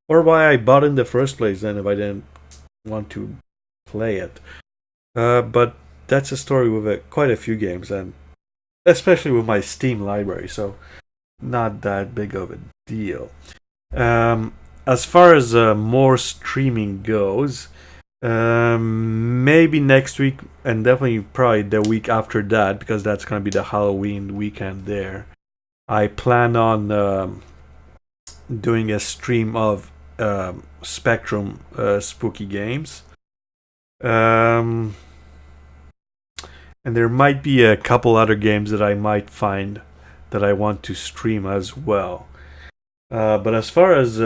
or why I bought in the first place then if I didn't want to play it. But that's a story with quite a few games, and especially with my Steam library, so not that big of a deal. As far as more streaming goes, maybe next week, and definitely probably the week after that, because that's going to be the Halloween weekend there. I plan on doing a stream of Spectrum spooky games. And there might be a couple other games that I might find that I want to stream as well. But as far as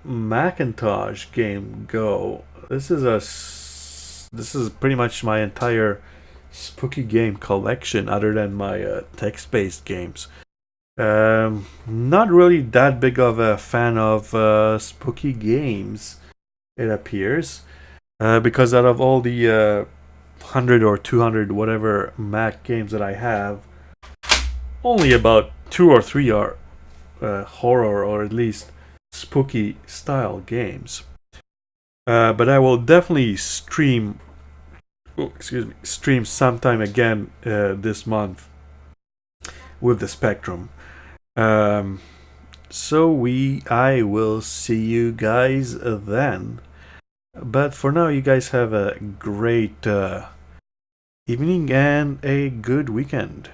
Macintosh game go, this is pretty much my entire spooky game collection, other than my text-based games. Not really that big of a fan of spooky games, it appears, because out of all the 100 or 200 whatever Mac games that I have, only about 2 or 3 are horror or at least spooky style games. But I will definitely stream sometime again this month with the Spectrum. So I will see you guys then. But for now, you guys have a great evening and a good weekend.